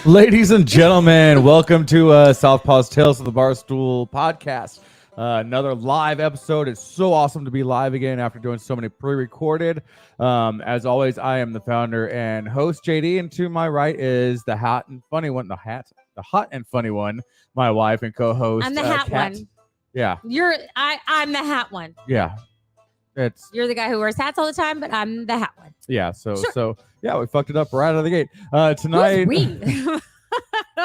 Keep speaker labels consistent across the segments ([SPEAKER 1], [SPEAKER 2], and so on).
[SPEAKER 1] Ladies and gentlemen, welcome to Southpaw's Tales of the Barstool podcast. Another live episode. It's so awesome to be live again after doing so many pre-recorded. As always, I am the founder and host, JD, and to my right is the hot and funny one. The hot and funny one, my wife and co-host.
[SPEAKER 2] I'm the hat
[SPEAKER 1] Kat.
[SPEAKER 2] one.
[SPEAKER 1] Yeah.
[SPEAKER 2] I'm the hat one.
[SPEAKER 1] Yeah.
[SPEAKER 2] You're the guy who wears hats all the time, but I'm the hat one.
[SPEAKER 1] Yeah. So
[SPEAKER 2] Sure.
[SPEAKER 1] we fucked it up right out of the gate. Tonight.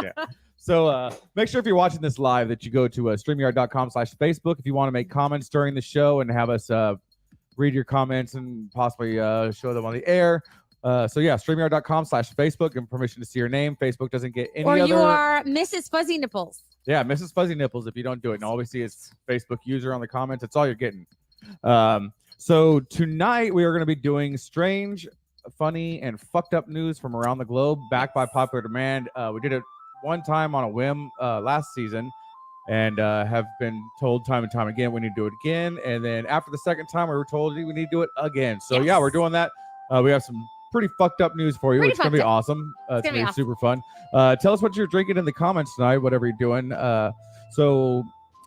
[SPEAKER 1] Yeah. So make sure if you're watching this live that you go to StreamYard.com/Facebook if you want to make comments during the show and have us read your comments and possibly show them on the air. StreamYard.com/Facebook and permission to see your name. Facebook doesn't get any
[SPEAKER 2] or
[SPEAKER 1] other.
[SPEAKER 2] you are Mrs. Fuzzy Nipples.
[SPEAKER 1] Yeah, Mrs. Fuzzy Nipples if you don't do it. And all we see is Facebook user on the comments. That's all you're getting. So tonight we are going to be doing strange, funny, and fucked up news from around the globe, backed by popular demand. We did it one time on a whim last season and have been told time and time again we need to do it again. And then after the second time, we were told we need to do it again. So
[SPEAKER 2] Yes.
[SPEAKER 1] yeah, we're doing that. We have some pretty fucked up news for you. It's going to be awesome. It's going to be
[SPEAKER 2] awesome.
[SPEAKER 1] super fun. Tell us what you're drinking in the comments tonight, whatever you're doing. So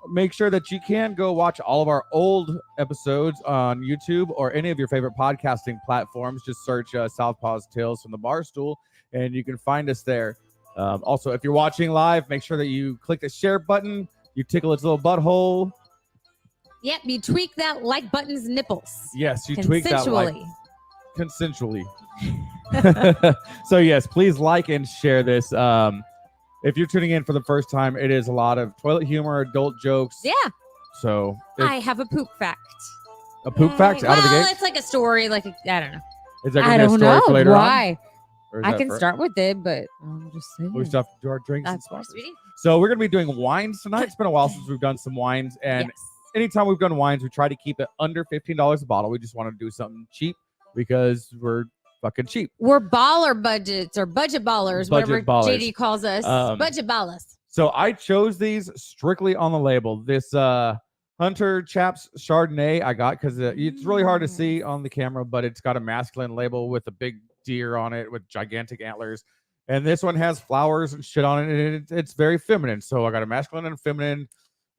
[SPEAKER 1] make sure that you can go watch all of our old episodes on YouTube or any of your favorite podcasting platforms. Just search Southpaw's Tales from the Barstool, and you can find us there. Also, if you're watching live, make sure that you click the share button. You tickle its little butthole.
[SPEAKER 2] Yep, you tweak that like button's nipples.
[SPEAKER 1] Yes, you tweak that like
[SPEAKER 2] consensually.
[SPEAKER 1] So yes, please like and share this. If you're tuning in for the first time, it is a lot of toilet humor, adult jokes.
[SPEAKER 2] Yeah.
[SPEAKER 1] So
[SPEAKER 2] I have a poop fact.
[SPEAKER 1] A poop fact out of the gate?
[SPEAKER 2] Well, it's like a story. I don't know.
[SPEAKER 1] Is that going to be a story for later
[SPEAKER 2] why.
[SPEAKER 1] on?
[SPEAKER 2] I can start with it, but I'm just saying.
[SPEAKER 1] We still have to do our drinks and
[SPEAKER 2] Of course
[SPEAKER 1] sponsors.
[SPEAKER 2] we do.
[SPEAKER 1] So we're going to be doing wines tonight. It's been a while since we've done some wines. And
[SPEAKER 2] Yes.
[SPEAKER 1] anytime we've done wines, we try to keep it under $15 a bottle. We just want to do something cheap because we're fucking cheap.
[SPEAKER 2] We're baller budgets or budget ballers, whatever JD calls us. Budget ballers.
[SPEAKER 1] So I chose these strictly on the label. This Hunter Chaps Chardonnay I got because it's really hard to see on the camera, but it's got a masculine label with a big deer on it with gigantic antlers. And this one has flowers and shit on it. And it's very feminine. So I got a masculine and feminine.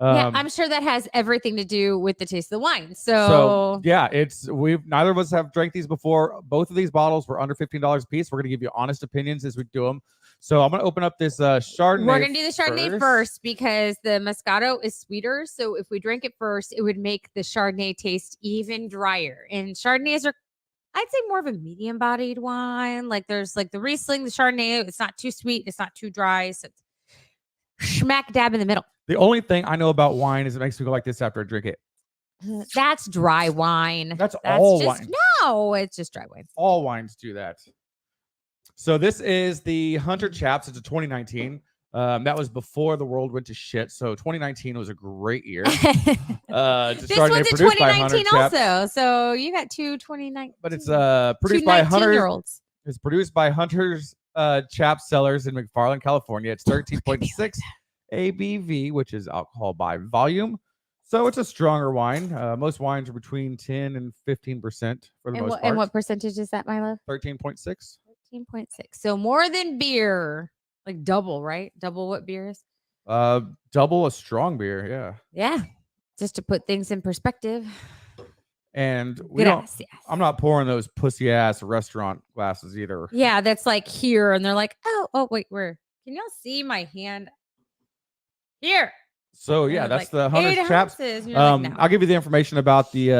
[SPEAKER 2] Yeah, I'm sure that has everything to do with the taste of the wine. So
[SPEAKER 1] yeah, neither of us have drank these before. Both of these bottles were under $15 a piece. We're gonna give you honest opinions as we do them. So I'm gonna open up this Chardonnay.
[SPEAKER 2] We're gonna do the Chardonnay first because the Moscato is sweeter. So if we drink it first, it would make the Chardonnay taste even drier. And Chardonnays are, I'd say, more of a medium-bodied wine. Like there's like the Riesling, the Chardonnay. It's not too sweet. It's not too dry. So it's smack dab in the middle.
[SPEAKER 1] The only thing I know about wine is it makes me go like this after I drink it.
[SPEAKER 2] That's dry wine.
[SPEAKER 1] That's all wine.
[SPEAKER 2] No, it's just dry wine.
[SPEAKER 1] All wines do that. So this is the Hunter Chaps. It's a 2019. That was before the world went to shit. So 2019 was a great year.
[SPEAKER 2] This one's a 2019 also. So you got two 2019.
[SPEAKER 1] But it's produced by Hunter.
[SPEAKER 2] Olds.
[SPEAKER 1] It's produced by Hunter's Chaps Cellars in McFarland, California. It's 13.6 ABV, which is alcohol by volume. So it's a stronger wine. Most wines are between 10 and 15% for the most part.
[SPEAKER 2] And what percentage is that, my love?
[SPEAKER 1] 13.6.
[SPEAKER 2] 13.6. So more than beer. Like double, right? Double what beer is?
[SPEAKER 1] Double a strong beer, yeah.
[SPEAKER 2] Yeah. Just to put things in perspective.
[SPEAKER 1] And
[SPEAKER 2] Yes.
[SPEAKER 1] I'm not pouring those pussy ass restaurant glasses either.
[SPEAKER 2] Yeah, that's like here, and they're like, oh, wait, where? Can y'all see my hand? Here.
[SPEAKER 1] So yeah, that's
[SPEAKER 2] like
[SPEAKER 1] the Hunter's Chaps.
[SPEAKER 2] Like, no.
[SPEAKER 1] I'll give you the information about the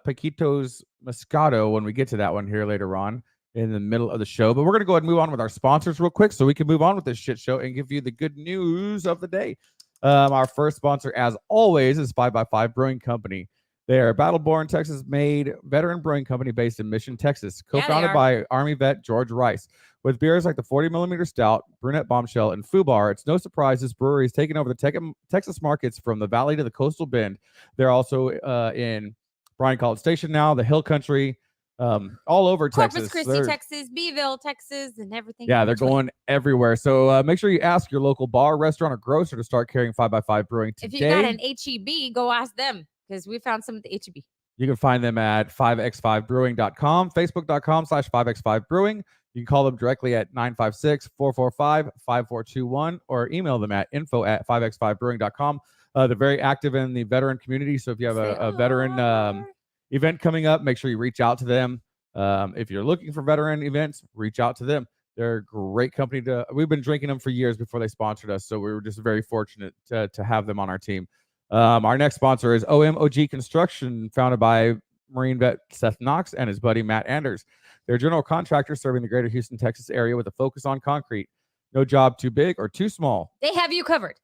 [SPEAKER 1] Paquito's Moscato when we get to that one here later on in the middle of the show. But we're going to go ahead and move on with our sponsors real quick so we can move on with this shit show and give you the good news of the day. Our first sponsor, as always, is 5x5 Brewing Company. They are a Battle-born, Texas-made veteran brewing company based in Mission, Texas, co-founded by Army vet George Rice. With beers like the 40mm Stout, Brunette Bombshell, and Fubar, it's no surprise this brewery is taking over the Texas markets from the Valley to the Coastal Bend. They're also in Bryan College Station now, the Hill Country, all over Texas.
[SPEAKER 2] Corpus Christi, Texas, Beeville, Texas, and everything.
[SPEAKER 1] Yeah, they're going everywhere. So make sure you ask your local bar, restaurant, or grocer to start carrying 5x5 Brewing today.
[SPEAKER 2] If you got an HEB, go ask them because we found some at the HEB.
[SPEAKER 1] You can find them at 5x5brewing.com, facebook.com/5x5brewing. You can call them directly at 956-445-5421 or email them at info@5x5brewing.com. They're very active in the veteran community. So if you have a veteran event coming up, make sure you reach out to them. If you're looking for veteran events, reach out to them. They're a great company. We've been drinking them for years before they sponsored us. So we were just very fortunate to have them on our team. Our next sponsor is OMOG Construction, founded by Marine vet Seth Knox and his buddy Matt Anders. They're a general contractor serving the greater Houston, Texas area with a focus on concrete. No job too big or too small.
[SPEAKER 2] They have you covered.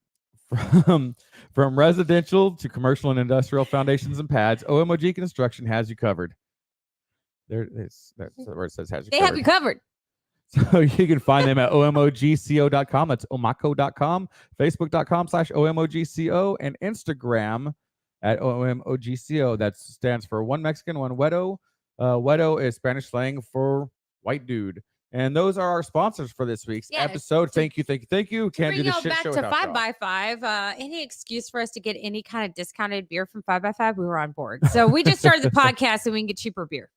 [SPEAKER 1] From residential to commercial and industrial foundations and pads, OMOG Construction has you covered. That's where it says has you
[SPEAKER 2] They
[SPEAKER 1] covered.
[SPEAKER 2] have you covered.
[SPEAKER 1] So you can find them at omogco.com. That's omaco.com, facebook.com/omogco, and Instagram at omogco. That stands for one Mexican, one Wedo. Wedo is Spanish slang for white dude. And those are our sponsors for this week's episode. Thank you. Can't do this shit
[SPEAKER 2] back
[SPEAKER 1] show
[SPEAKER 2] to
[SPEAKER 1] without
[SPEAKER 2] 5x5. Any excuse for us to get any kind of discounted beer from 5x5, we were on board. So we just started the podcast so we can get cheaper beer.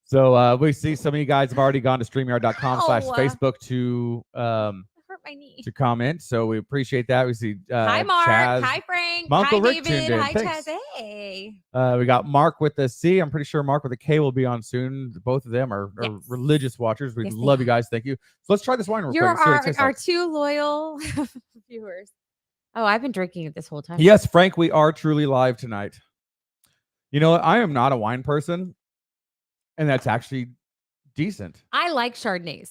[SPEAKER 1] So we see some of you guys have already gone to StreamYard.com/Facebook to
[SPEAKER 2] hurt my knee.
[SPEAKER 1] to comment. So we appreciate that. We see
[SPEAKER 2] hi Mark,
[SPEAKER 1] Chaz.
[SPEAKER 2] hi Frank,
[SPEAKER 1] My Uncle
[SPEAKER 2] hi
[SPEAKER 1] Rick tuned
[SPEAKER 2] David,
[SPEAKER 1] in.
[SPEAKER 2] hi
[SPEAKER 1] Thanks.
[SPEAKER 2] Chaz. Hey.
[SPEAKER 1] We got Mark with the C. I'm pretty sure Mark with a K will be on soon. Both of them are
[SPEAKER 2] Yes.
[SPEAKER 1] religious watchers. We
[SPEAKER 2] Yes, they
[SPEAKER 1] love
[SPEAKER 2] are.
[SPEAKER 1] you guys. Thank you. So let's try this wine real
[SPEAKER 2] You're
[SPEAKER 1] quick. See what it tastes
[SPEAKER 2] our
[SPEAKER 1] like.
[SPEAKER 2] two loyal viewers. Oh, I've been drinking it this whole time.
[SPEAKER 1] Yes, Frank, we are truly live tonight. You know what? I am not a wine person, and that's actually decent.
[SPEAKER 2] I like Chardonnays.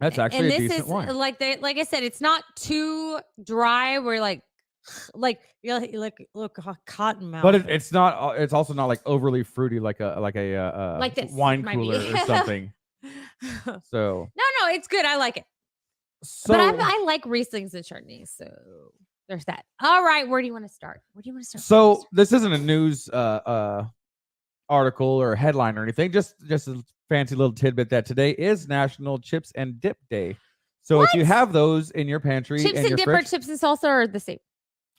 [SPEAKER 1] That's actually
[SPEAKER 2] and
[SPEAKER 1] a
[SPEAKER 2] this
[SPEAKER 1] decent
[SPEAKER 2] is
[SPEAKER 1] wine.
[SPEAKER 2] like I said, it's not too dry. We're like you look cotton mouth.
[SPEAKER 1] But it's not. It's also not like overly fruity, like a
[SPEAKER 2] Like this
[SPEAKER 1] wine
[SPEAKER 2] might be.
[SPEAKER 1] cooler or something. So
[SPEAKER 2] no, it's good. I like it.
[SPEAKER 1] so
[SPEAKER 2] But I like Rieslings and Chardonnays. So there's that. All right, where do you want to start?
[SPEAKER 1] So this isn't a news article or headline or anything. Just a fancy little tidbit that today is National Chips and Dip Day. So if you have those in your pantry,
[SPEAKER 2] chips and
[SPEAKER 1] your
[SPEAKER 2] dip
[SPEAKER 1] fridge,
[SPEAKER 2] or chips and salsa are the same.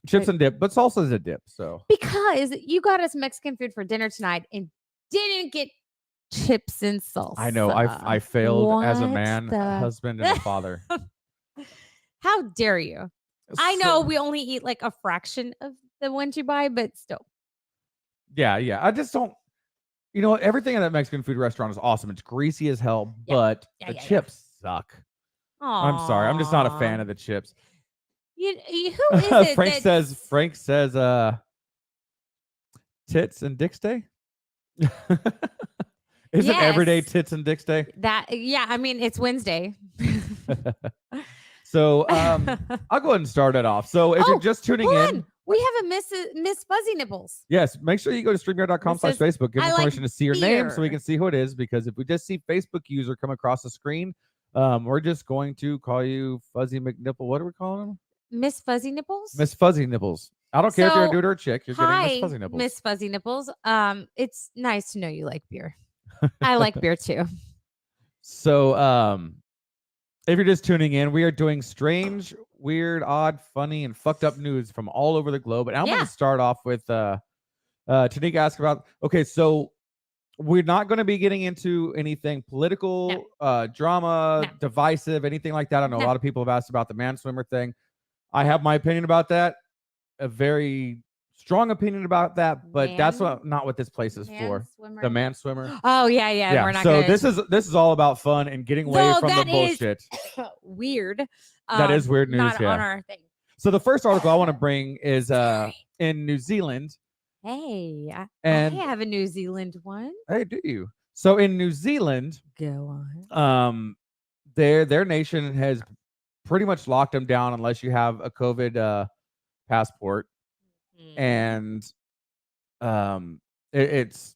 [SPEAKER 1] chips and dip, but salsa is a dip. So
[SPEAKER 2] Because you got us Mexican food for dinner tonight and didn't get chips and salsa.
[SPEAKER 1] I know I failed as a
[SPEAKER 2] What
[SPEAKER 1] man,
[SPEAKER 2] the-
[SPEAKER 1] a husband, and a father.
[SPEAKER 2] How dare you? I
[SPEAKER 1] So-
[SPEAKER 2] know we only eat like a fraction of the ones you buy, but still.
[SPEAKER 1] Yeah. I just don't. You know, everything in that Mexican food restaurant is awesome. It's greasy as hell,
[SPEAKER 2] Yeah.
[SPEAKER 1] but
[SPEAKER 2] Yeah,
[SPEAKER 1] the
[SPEAKER 2] yeah, yeah.
[SPEAKER 1] chips suck. I'm sorry. I'm just not a fan of the chips.
[SPEAKER 2] Who is it?
[SPEAKER 1] Frank says tits and dicks day. Isn't every day
[SPEAKER 2] Yes.
[SPEAKER 1] tits and dicks day?
[SPEAKER 2] I mean, it's Wednesday.
[SPEAKER 1] So I'll go ahead and start it off. So if you're just tuning
[SPEAKER 2] Hold
[SPEAKER 1] in,
[SPEAKER 2] on. We have a Miss Fuzzy Nipples.
[SPEAKER 1] yes, make sure you go to StreamYard.com/Facebook. Give
[SPEAKER 2] I
[SPEAKER 1] us
[SPEAKER 2] like
[SPEAKER 1] permission to see your name so we
[SPEAKER 2] beer.
[SPEAKER 1] can see who it is. Because if we just see Facebook user come across the screen, we're just going to call you Fuzzy McNipple. What are we calling him?
[SPEAKER 2] Miss Fuzzy Nipples?
[SPEAKER 1] Miss Fuzzy Nipples. I don't care if you're a
[SPEAKER 2] So,
[SPEAKER 1] dude or a chick. You're getting
[SPEAKER 2] Hi,
[SPEAKER 1] Miss Fuzzy Nipples.
[SPEAKER 2] Miss Fuzzy Nipples. It's nice to know you like beer. I like beer too.
[SPEAKER 1] So if you're just tuning in, we are doing strange, weird, odd, funny, and fucked up news from all over the globe. And I'm going to start off with Tanika asked about, okay, so we're not going to be getting into anything political, drama, divisive, anything like that. I know a lot of people have asked about the man swimmer thing. I have my opinion about that, a very strong opinion about that, but that's not what this place is for. The man swimmer.
[SPEAKER 2] Oh yeah. We're not
[SPEAKER 1] so
[SPEAKER 2] gonna...
[SPEAKER 1] this is all about fun and getting away from the bullshit.
[SPEAKER 2] Weird.
[SPEAKER 1] That is weird news.
[SPEAKER 2] Not on our thing.
[SPEAKER 1] So the first article I want to bring is in New Zealand.
[SPEAKER 2] Hey, I
[SPEAKER 1] And
[SPEAKER 2] have a New Zealand one.
[SPEAKER 1] hey, do you? So in New Zealand,
[SPEAKER 2] Go on.
[SPEAKER 1] Their nation has pretty much locked them down unless you have a COVID passport, and it's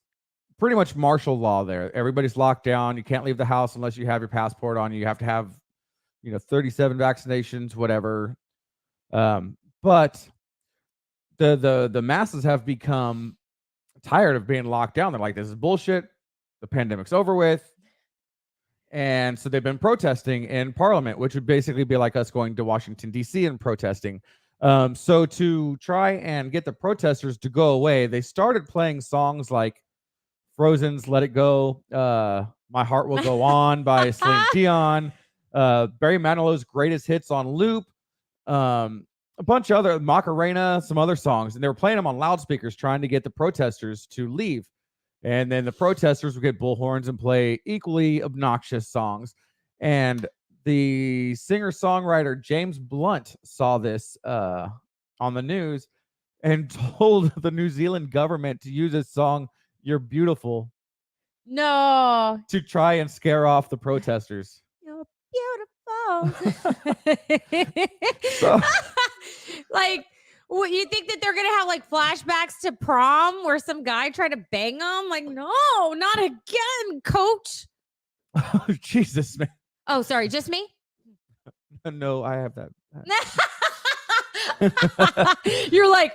[SPEAKER 1] pretty much martial law there. Everybody's locked down. You can't leave the house unless you have your passport on you. You have to have 37 vaccinations, whatever. But the masses have become tired of being locked down. They're like, this is bullshit. The pandemic's over with. And so they've been protesting in Parliament, which would basically be like us going to Washington, D.C. and protesting. So to try and get the protesters to go away, they started playing songs like Frozen's Let It Go, My Heart Will Go On by Celine Dion, Barry Manilow's Greatest Hits on loop, a bunch of other Macarena, some other songs, and they were playing them on loudspeakers trying to get the protesters to leave. And then the protesters would get bullhorns and play equally obnoxious songs. And the singer-songwriter James Blunt saw this on the news and told the New Zealand government to use his song "You're Beautiful"
[SPEAKER 2] No.
[SPEAKER 1] to try and scare off the protesters.
[SPEAKER 2] You're beautiful.
[SPEAKER 1] So-
[SPEAKER 2] Like, what, you think that they're gonna have like flashbacks to prom where some guy tried to bang them? Like, no, not again, coach.
[SPEAKER 1] Oh, Jesus, man.
[SPEAKER 2] Oh, sorry, just me?
[SPEAKER 1] No, I have that.
[SPEAKER 2] You're like,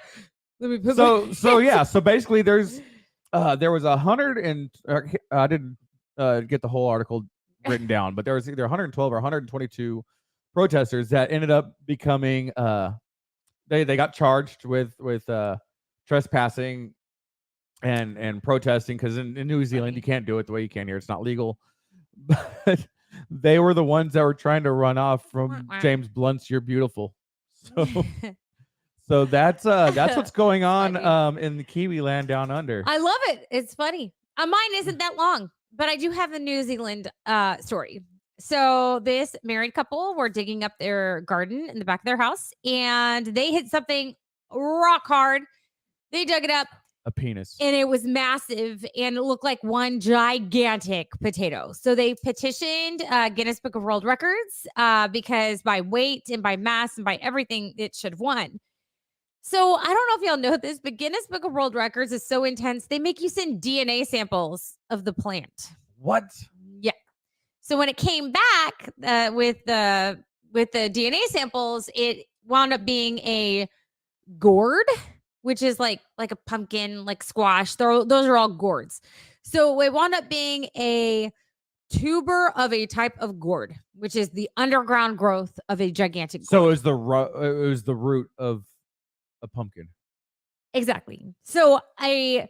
[SPEAKER 2] let me put
[SPEAKER 1] So yeah. So basically, there was 100 and I didn't get the whole article written down, but there was either 112 or 122 protesters that ended up becoming they got charged with trespassing and protesting, because in New Zealand you can't do it the way you can here. It's not legal. But they were the ones that were trying to run off from James Blunt's "You're Beautiful." So that's what's going on in the Kiwi land down under.
[SPEAKER 2] I love it. It's funny. Mine isn't that long, but I do have a New Zealand story. So this married couple were digging up their garden in the back of their house, and they hit something rock hard. They dug it up,
[SPEAKER 1] A penis.
[SPEAKER 2] and it was massive, and it looked like one gigantic potato. So they petitioned Guinness Book of World Records because by weight and by mass and by everything, it should have won. So I don't know if y'all know this, but Guinness Book of World Records is so intense. They make you send DNA samples of the plant.
[SPEAKER 1] What?
[SPEAKER 2] Yeah. So when it came back with the DNA samples, it wound up being a gourd, which is like a pumpkin, like squash. Those are all gourds. So it wound up being a tuber of a type of gourd, which is the underground growth of a gigantic gourd.
[SPEAKER 1] So it was the root of a pumpkin.
[SPEAKER 2] Exactly. So a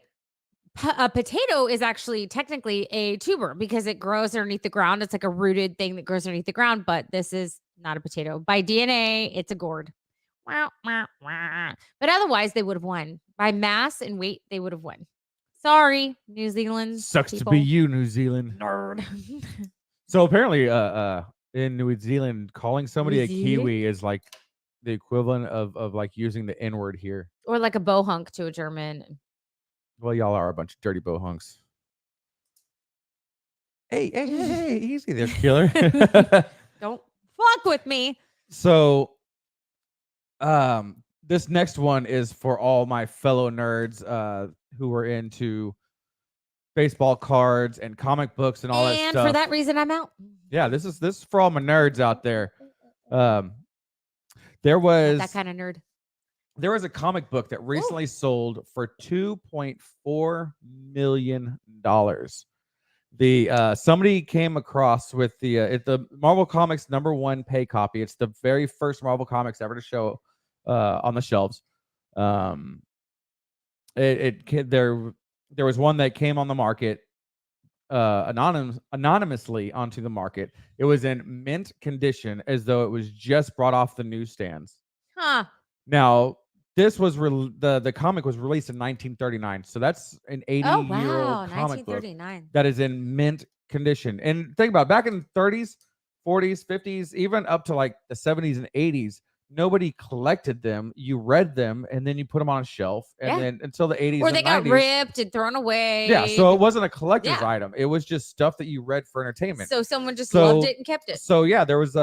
[SPEAKER 2] potato is actually technically a tuber because it grows underneath the ground. It's like a rooted thing that grows underneath the ground, but this is not a potato. By DNA, it's a gourd. Wah, wah, wah. But otherwise, they would have won. By mass and weight, they would have won. Sorry, New Zealand.
[SPEAKER 1] Sucks
[SPEAKER 2] people.
[SPEAKER 1] to be you, New Zealand.
[SPEAKER 2] Nerd.
[SPEAKER 1] So apparently, in New Zealand, calling somebody
[SPEAKER 2] New
[SPEAKER 1] a
[SPEAKER 2] Zealand?
[SPEAKER 1] Kiwi is like the equivalent of like using the N-word here.
[SPEAKER 2] Or like a bohunk to a German.
[SPEAKER 1] Well, y'all are a bunch of dirty bohunks. Hey, easy there, killer.
[SPEAKER 2] Don't fuck with me.
[SPEAKER 1] So, this next one is for all my fellow nerds who are into baseball cards and comic books and all that stuff.
[SPEAKER 2] And for that reason, I'm out.
[SPEAKER 1] Yeah, this is for all my nerds out there. There was
[SPEAKER 2] That kind of nerd.
[SPEAKER 1] There was a comic book that recently sold for $2.4 million. Somebody came across with the Marvel Comics #1 pay copy. It's the very first Marvel Comics ever to show on the shelves. There was one that came on the market anonymously onto the market. It was in mint condition, as though it was just brought off the newsstands.
[SPEAKER 2] Huh.
[SPEAKER 1] Now, this was the comic was released in 1939, so that's an 80-year-old comic book
[SPEAKER 2] 1939.
[SPEAKER 1] that is in mint condition. And think about it, back in the 30s, 40s, 50s, even up to like the 70s and 80s, nobody collected them. You read them, and then you put them on a shelf, and then until the 80s,
[SPEAKER 2] or they
[SPEAKER 1] and
[SPEAKER 2] got
[SPEAKER 1] 90s,
[SPEAKER 2] ripped and thrown away.
[SPEAKER 1] Yeah, so it wasn't a collector's item. It was just stuff that you read for entertainment.
[SPEAKER 2] So someone just loved it and kept it.
[SPEAKER 1] So yeah, there was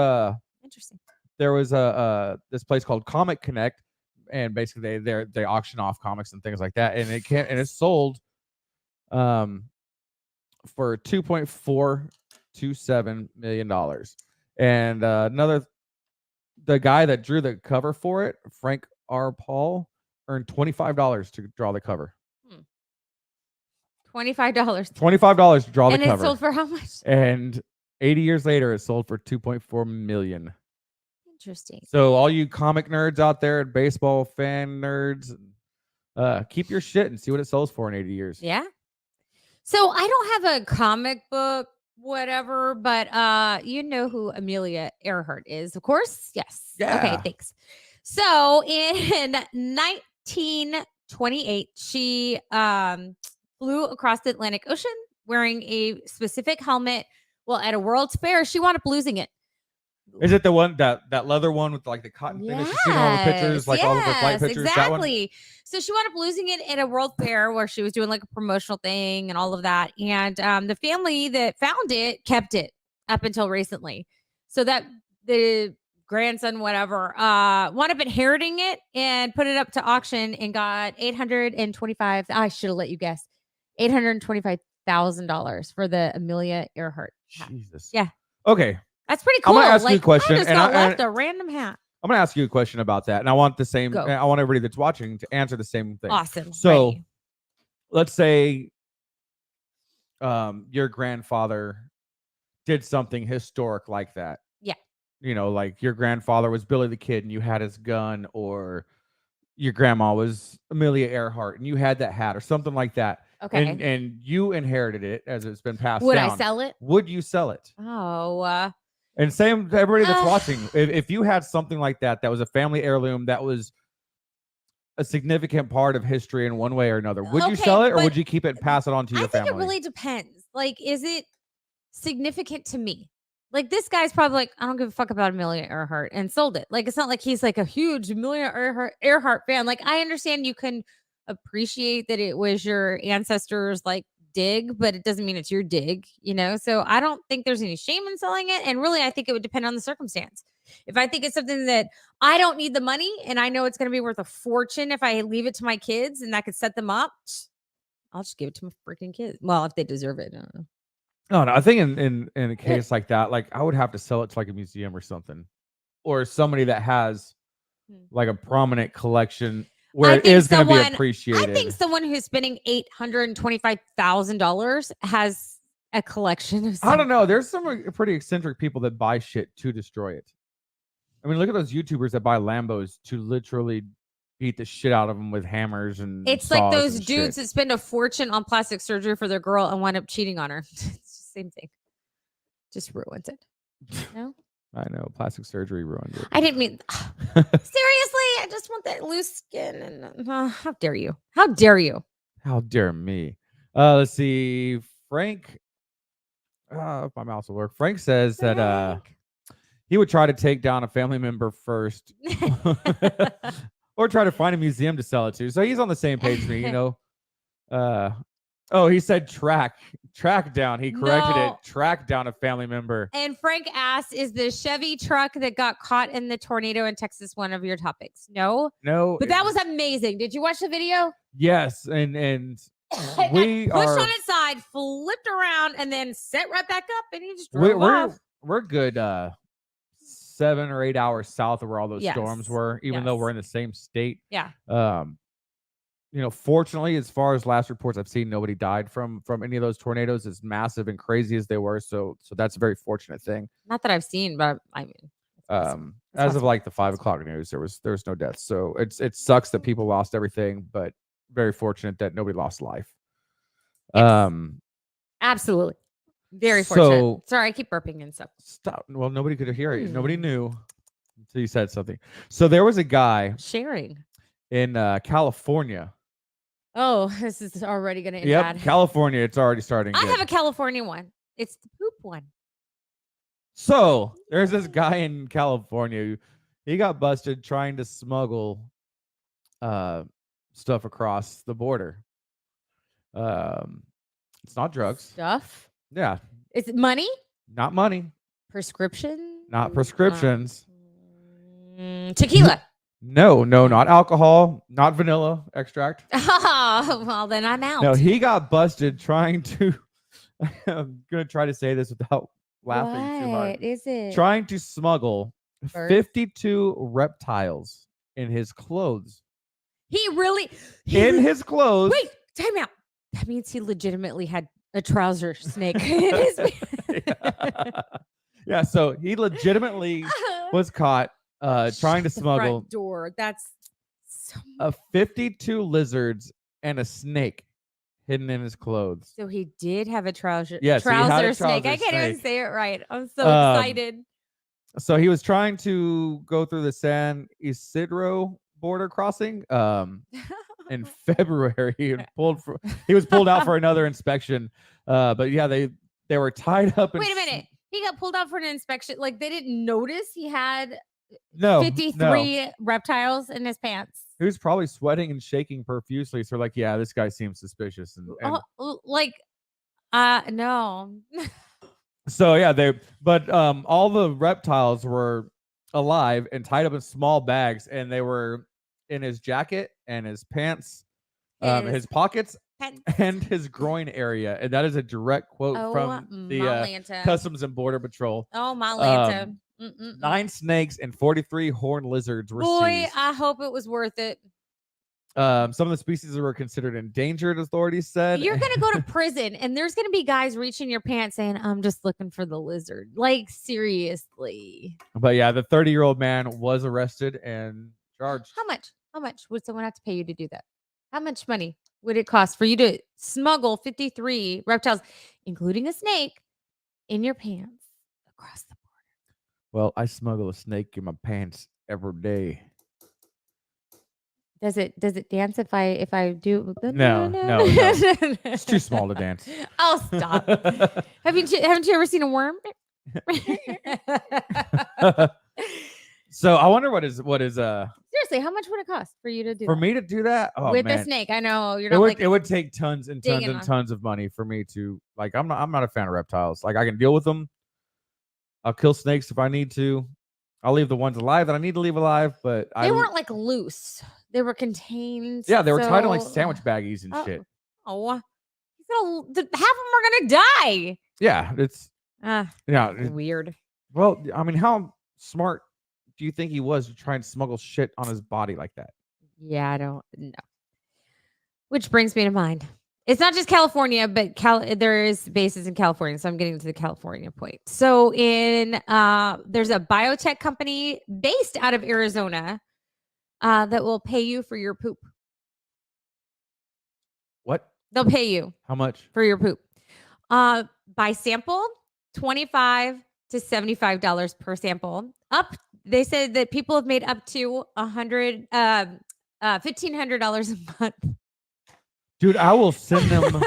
[SPEAKER 2] interesting.
[SPEAKER 1] There was this place called Comic Connect, and basically they auction off comics and things like that, and it sold for $2.427 million. And the guy that drew the cover for it, Frank R. Paul, earned $25 to draw the cover.
[SPEAKER 2] $25.
[SPEAKER 1] $25 to draw the cover.
[SPEAKER 2] And it sold for how much?
[SPEAKER 1] And 80 years later, it sold for $2.4 million.
[SPEAKER 2] Interesting.
[SPEAKER 1] So all you comic nerds out there and baseball fan nerds, keep your shit and see what it sells for in 80 years.
[SPEAKER 2] Yeah. So I don't have a comic book whatever. But you know who Amelia Earhart is, of course. Yes. Okay,
[SPEAKER 1] Yeah.
[SPEAKER 2] thanks. So in 1928, she flew across the Atlantic Ocean wearing a specific helmet. Well, at a World's Fair, she wound up losing it.
[SPEAKER 1] Is it the one that leather one with like the cotton thing that you see in all the pictures, like all of the flight pictures?
[SPEAKER 2] Exactly.
[SPEAKER 1] That one?
[SPEAKER 2] So she wound up losing it at a World Fair where she was doing like a promotional thing and all of that. And the family that found it kept it up until recently. So that the grandson, whatever, wound up inheriting it and put it up to auction and got 825. I should have let you guess. $825,000 for the Amelia Earhart hat.
[SPEAKER 1] Jesus.
[SPEAKER 2] Yeah.
[SPEAKER 1] Okay.
[SPEAKER 2] That's pretty
[SPEAKER 1] I'm
[SPEAKER 2] cool.
[SPEAKER 1] gonna ask you a question,
[SPEAKER 2] I just
[SPEAKER 1] and
[SPEAKER 2] got left a random hat.
[SPEAKER 1] I'm gonna ask you a question about that, and I want the same.
[SPEAKER 2] Go.
[SPEAKER 1] I want everybody that's watching to answer the same thing.
[SPEAKER 2] Awesome.
[SPEAKER 1] So,
[SPEAKER 2] Ready.
[SPEAKER 1] let's say, your grandfather did something historic like that.
[SPEAKER 2] Yeah.
[SPEAKER 1] You know, like your grandfather was Billy the Kid, and you had his gun, or your grandma was Amelia Earhart, and you had that hat, or something like that.
[SPEAKER 2] Okay.
[SPEAKER 1] And you inherited it as it's been passed
[SPEAKER 2] Would
[SPEAKER 1] down.
[SPEAKER 2] I sell it?
[SPEAKER 1] Would you sell it?
[SPEAKER 2] Oh.
[SPEAKER 1] And same to everybody that's watching. If you had something like that was a family heirloom, that was a significant part of history in one way or another, would you sell it, or would you keep it and pass it on to your family?
[SPEAKER 2] I think it really depends. Like, is it significant to me? Like, this guy's probably like, I don't give a fuck about Amelia Earhart, and sold it. Like, it's not like he's like a huge Amelia Earhart fan. Like, I understand you can appreciate that it was your ancestors' like dig, but it doesn't mean it's your dig, you know? So I don't think there's any shame in selling it. And really, I think it would depend on the circumstance. If I think it's something that I don't need the money and I know it's going to be worth a fortune if I leave it to my kids and that could set them up, I'll just give it to my freaking kids. Well, if they deserve it. I don't know.
[SPEAKER 1] No, I think in a case like that, like I would have to sell it to like a museum or something, or somebody that has like a prominent collection where it is going to be appreciated.
[SPEAKER 2] I think someone who's spending $825,000 has a collection of something.
[SPEAKER 1] I don't know. There's some pretty eccentric people that buy shit to destroy it. I mean, look at those YouTubers that buy Lambos to literally beat the shit out of them with hammers and
[SPEAKER 2] it's like those dudes that spend a fortune on plastic surgery for their girl and wind up cheating on her. It's the same thing. Just ruins it. No?
[SPEAKER 1] I know. Plastic surgery ruined it.
[SPEAKER 2] I didn't mean... Seriously? I just want that loose skin. And how dare you? How dare you?
[SPEAKER 1] How dare me? Let's see. Frank... if my mouse will work. Frank says that he would try to take down a family member first. Or try to find a museum to sell it to. So he's on the same page as me, you know. He said track down. He corrected it. Track down a family member.
[SPEAKER 2] And Frank asked, is the Chevy truck that got caught in the tornado in Texas one of your topics? No.
[SPEAKER 1] No.
[SPEAKER 2] But that was amazing. Did you watch the video?
[SPEAKER 1] Yes. And we
[SPEAKER 2] pushed on its side, flipped around, and then set right back up, and he just drove off.
[SPEAKER 1] We're good 7 or 8 hours south of where all those storms were, even though we're in the same state.
[SPEAKER 2] Yeah.
[SPEAKER 1] You know, fortunately, as far as last reports I've seen, nobody died from any of those tornadoes, as massive and crazy as they were. So that's a very fortunate thing.
[SPEAKER 2] Not that I've seen, but I mean,
[SPEAKER 1] as of like the 5 o'clock news, there was no deaths. So it sucks that people lost everything, but very fortunate that nobody lost life.
[SPEAKER 2] Yes. Absolutely. Very fortunate. Sorry, I keep burping and stuff.
[SPEAKER 1] Stop. Well, nobody could hear it. Nobody knew until you said something. So there was a guy
[SPEAKER 2] sharing
[SPEAKER 1] in California.
[SPEAKER 2] Oh, this is already going to end bad.
[SPEAKER 1] California. It's already starting.
[SPEAKER 2] I have a California one. It's the poop one.
[SPEAKER 1] So there's this guy in California. He got busted trying to smuggle stuff across the border. It's not drugs.
[SPEAKER 2] Stuff?
[SPEAKER 1] Yeah.
[SPEAKER 2] Is it money?
[SPEAKER 1] Not money.
[SPEAKER 2] Prescription?
[SPEAKER 1] Not prescriptions.
[SPEAKER 2] Tequila?
[SPEAKER 1] No, not alcohol, not vanilla extract.
[SPEAKER 2] Oh, well, then I'm out.
[SPEAKER 1] No, he got busted trying to... I'm going to try to say this without laughing too hard.
[SPEAKER 2] What is it?
[SPEAKER 1] Trying to smuggle 52 reptiles in his clothes. In his clothes.
[SPEAKER 2] Wait, time out. That means he legitimately had a trouser snake in his
[SPEAKER 1] Yeah, so he legitimately was caught trying to smuggle
[SPEAKER 2] front door. That's so
[SPEAKER 1] 52 lizards and a snake hidden in his clothes.
[SPEAKER 2] So he did have a trouser.
[SPEAKER 1] Yes, he had a
[SPEAKER 2] trouser snake.
[SPEAKER 1] trouser
[SPEAKER 2] I can't even
[SPEAKER 1] snake.
[SPEAKER 2] say it right. I'm so
[SPEAKER 1] Um,
[SPEAKER 2] excited.
[SPEAKER 1] So he was trying to go through the San Isidro border crossing in February. He was pulled out for another inspection. But yeah, they were tied up.
[SPEAKER 2] Wait a minute. He got pulled out for an inspection. Like they didn't notice he had
[SPEAKER 1] No,
[SPEAKER 2] 53 reptiles in his pants.
[SPEAKER 1] He was probably sweating and shaking profusely. So like, yeah, this guy seems suspicious. And
[SPEAKER 2] no.
[SPEAKER 1] So yeah, all the reptiles were alive and tied up in small bags, and they were in his jacket and his pants, his pockets, and his groin area. And that is a direct quote from the Customs and Border Patrol.
[SPEAKER 2] Oh, Malanta.
[SPEAKER 1] 9 snakes and 43 horned lizards were seized.
[SPEAKER 2] I hope it was worth it.
[SPEAKER 1] Some of the species were considered endangered, authorities said.
[SPEAKER 2] You're going to go to prison and there's going to be guys reaching your pants saying, I'm just looking for the lizard. Like, seriously.
[SPEAKER 1] But yeah, the 30-year-old man was arrested and charged.
[SPEAKER 2] How much would someone have to pay you to do that? How much money would it cost for you to smuggle 53 reptiles, including a snake, in your pants across the border?
[SPEAKER 1] Well, I smuggle a snake in my pants every day.
[SPEAKER 2] Does it dance if I do?
[SPEAKER 1] No. It's too small to dance.
[SPEAKER 2] Oh, stop. Haven't you ever seen a worm?
[SPEAKER 1] So I wonder what is
[SPEAKER 2] seriously, how much would it cost for you to do
[SPEAKER 1] me to do that? Oh,
[SPEAKER 2] with
[SPEAKER 1] man.
[SPEAKER 2] a snake? I know you're not.
[SPEAKER 1] It would take tons and tons and tons of money for me to like. I'm not a fan of reptiles. Like I can deal with them. I'll kill snakes if I need to. I'll leave the ones alive that I need to leave alive, but
[SPEAKER 2] they weren't like loose. They were contained.
[SPEAKER 1] Yeah, they were tied in like sandwich baggies and shit.
[SPEAKER 2] Oh, half of them are gonna die.
[SPEAKER 1] Yeah, it's
[SPEAKER 2] weird.
[SPEAKER 1] Well, I mean, how smart do you think he was to try and smuggle shit on his body like that?
[SPEAKER 2] Yeah, I don't know. Which brings me to mind. It's not just California, but there is bases in California. So I'm getting to the California point. So there's a biotech company based out of Arizona that will pay you for your poop.
[SPEAKER 1] What?
[SPEAKER 2] They'll pay you.
[SPEAKER 1] How much?
[SPEAKER 2] For your poop. By sample, $25 to $75 per sample. They said that people have made up to $1,500 a month.
[SPEAKER 1] Dude, I will send them.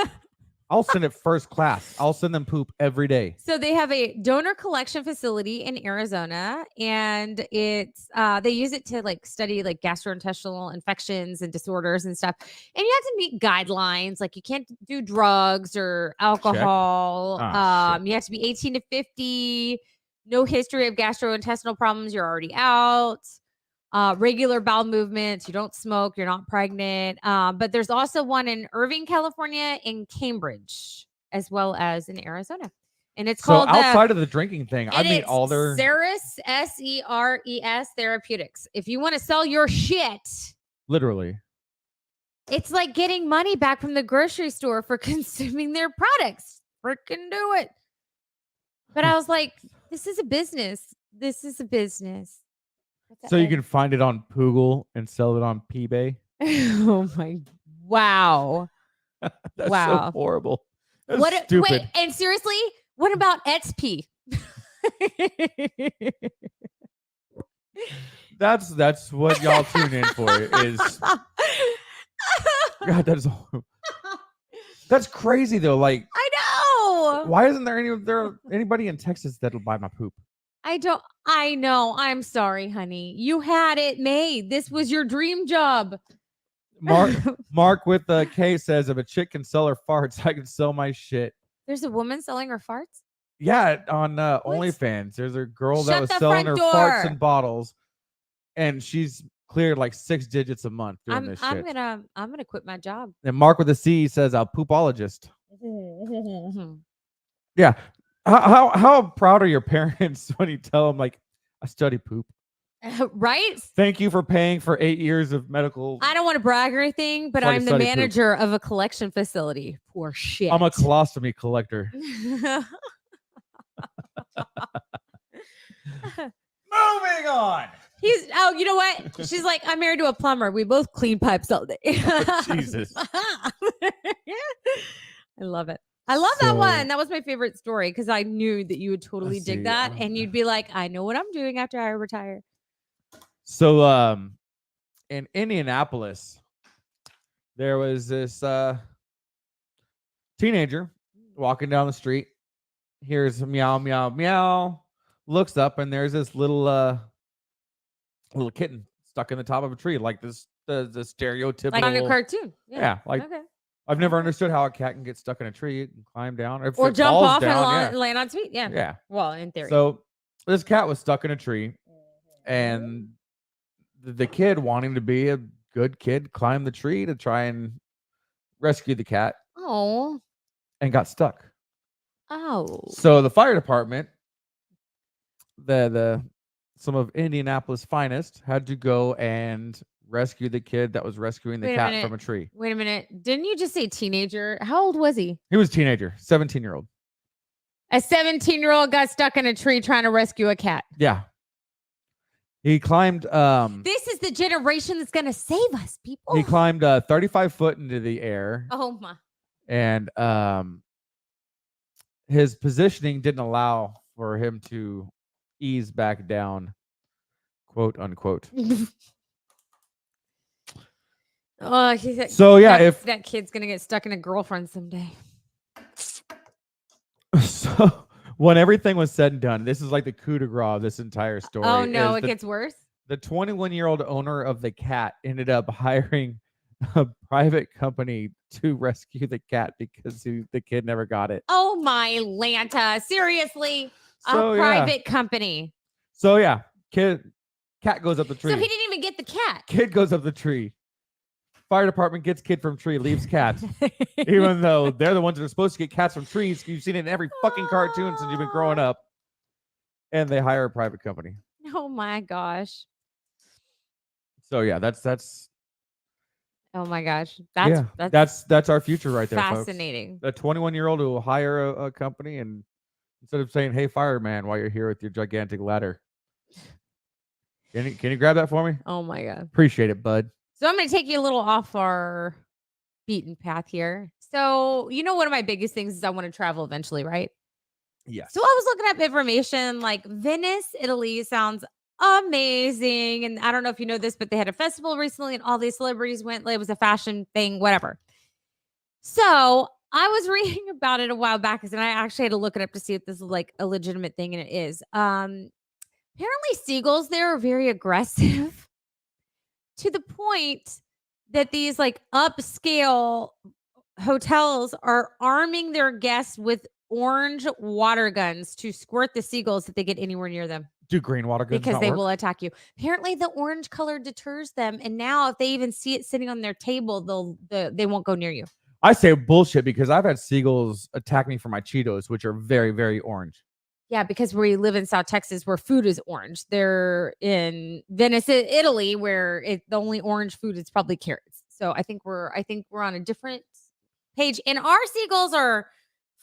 [SPEAKER 1] I'll send it first class. I'll send them poop every day. So
[SPEAKER 2] they have a donor collection facility in Arizona, and it's they use it to like study like gastrointestinal infections and disorders and stuff. And you have to meet guidelines, like you can't do drugs or alcohol. You have to be 18 to 50. No history of gastrointestinal problems. You're already out. Regular bowel movements. You don't smoke. You're not pregnant. But there's also one in Irving, California, in Cambridge, as well as in Arizona. And it's called
[SPEAKER 1] outside of the drinking thing. I mean, all their
[SPEAKER 2] Ceres, SERES Therapeutics. If you want to sell your shit,
[SPEAKER 1] literally,
[SPEAKER 2] it's like getting money back from the grocery store for consuming their products. Freaking do it. But I was like, this is a business. This is a business.
[SPEAKER 1] So you can find it on Poogle and sell it on eBay.
[SPEAKER 2] Oh my! Wow.
[SPEAKER 1] That's so horrible. That's stupid.
[SPEAKER 2] Wait, and seriously, what about Etsy?
[SPEAKER 1] That's what y'all tune in for. Is God, that's crazy though. Like
[SPEAKER 2] I know.
[SPEAKER 1] Why isn't there anybody in Texas that'll buy my poop?
[SPEAKER 2] I know. I'm sorry, honey. You had it made. This was your dream job.
[SPEAKER 1] Mark with the K says, if a chick can sell her farts, I can sell my shit.
[SPEAKER 2] There's a woman selling her farts?
[SPEAKER 1] Yeah, on OnlyFans. There's a girl that was selling her farts in bottles, and she's cleared like 6 digits a month doing this shit.
[SPEAKER 2] I'm gonna quit my job.
[SPEAKER 1] And Mark with a C says, a poopologist. Yeah. How proud are your parents when you tell them, like, I study poop?
[SPEAKER 2] Right?
[SPEAKER 1] Thank you for paying for 8 years of medical.
[SPEAKER 2] I don't want to brag or anything, but I'm the manager of a collection facility. Poor shit.
[SPEAKER 1] I'm a colostomy collector. Moving on.
[SPEAKER 2] You know what? She's like, I'm married to a plumber. We both clean pipes all day.
[SPEAKER 1] Jesus.
[SPEAKER 2] I love it. I love that one. That was my favorite story because I knew that you would totally dig that, and you'd be like, "I know what I'm doing after I retire."
[SPEAKER 1] So, in Indianapolis, there was this teenager walking down the street, hears meow, meow, meow, looks up, and there's this little kitten stuck in the top of a tree, like the stereotypical,
[SPEAKER 2] like on a cartoon.
[SPEAKER 1] Yeah, like
[SPEAKER 2] okay.
[SPEAKER 1] I've never understood how a cat can get stuck in a tree and climb down,
[SPEAKER 2] or
[SPEAKER 1] it
[SPEAKER 2] jump
[SPEAKER 1] falls
[SPEAKER 2] off
[SPEAKER 1] down,
[SPEAKER 2] and land on its feet. Yeah.
[SPEAKER 1] Yeah.
[SPEAKER 2] Well, in theory.
[SPEAKER 1] So this cat was stuck in a tree, and the kid, wanting to be a good kid, climbed the tree to try and rescue the cat,
[SPEAKER 2] oh,
[SPEAKER 1] and got stuck.
[SPEAKER 2] oh.
[SPEAKER 1] So the fire department, some of Indianapolis' finest, had to go and rescue the kid that was rescuing the cat from a tree.
[SPEAKER 2] Wait a minute. Didn't you just say teenager? How old was he?
[SPEAKER 1] He was a teenager, 17-year-old.
[SPEAKER 2] A 17-year-old got stuck in a tree trying to rescue a cat.
[SPEAKER 1] Yeah. He climbed.
[SPEAKER 2] This is the generation that's going to save us, people.
[SPEAKER 1] He climbed 35 foot into the air.
[SPEAKER 2] Oh, my.
[SPEAKER 1] And his positioning didn't allow for him to ease back down, quote unquote.
[SPEAKER 2] Oh, he said,
[SPEAKER 1] so yeah,
[SPEAKER 2] if that kid's gonna get stuck in a girlfriend someday.
[SPEAKER 1] So when everything was said and done, this is like the coup de grace of this entire story.
[SPEAKER 2] Oh no, it gets worse.
[SPEAKER 1] The 21-year-old owner of the cat ended up hiring a private company to rescue the cat because the kid never got it.
[SPEAKER 2] Oh my Lanta, seriously, a private company.
[SPEAKER 1] So yeah, cat goes up the tree.
[SPEAKER 2] So he didn't even get the cat.
[SPEAKER 1] Kid goes up the tree. Fire department gets kid from tree, leaves cat. Even though they're the ones that are supposed to get cats from trees. You've seen it in every fucking cartoon since you've been growing up. And they hire a private company.
[SPEAKER 2] Oh my gosh.
[SPEAKER 1] So yeah, that's
[SPEAKER 2] oh my gosh.
[SPEAKER 1] That's our future right there.
[SPEAKER 2] Fascinating.
[SPEAKER 1] Folks. A 21-year-old who will hire a company, and instead of saying, "Hey, fireman," while you're here with your gigantic ladder. Can you grab that for me?
[SPEAKER 2] Oh my God.
[SPEAKER 1] Appreciate it, bud.
[SPEAKER 2] So I'm going to take you a little off our beaten path here. So, one of my biggest things is I want to travel eventually, right?
[SPEAKER 1] Yes.
[SPEAKER 2] So I was looking up information like Venice, Italy sounds amazing. And I don't know if you know this, but they had a festival recently and all these celebrities went. It was a fashion thing, whatever. So I was reading about it a while back and I actually had to look it up to see if this is like a legitimate thing. And it is. Apparently seagulls there are very aggressive. To the point that these like upscale hotels are arming their guests with orange water guns to squirt the seagulls if they get anywhere near them.
[SPEAKER 1] Do green water guns
[SPEAKER 2] because they will attack you. Apparently the orange color deters them. And now if they even see it sitting on their table, they won't go near you.
[SPEAKER 1] I say bullshit because I've had seagulls attack me for my Cheetos, which are very, very orange.
[SPEAKER 2] Yeah, because we live in South Texas where food is orange. They're in Venice, Italy, where the only orange food is probably carrots. So I think we're on a different page. And our seagulls are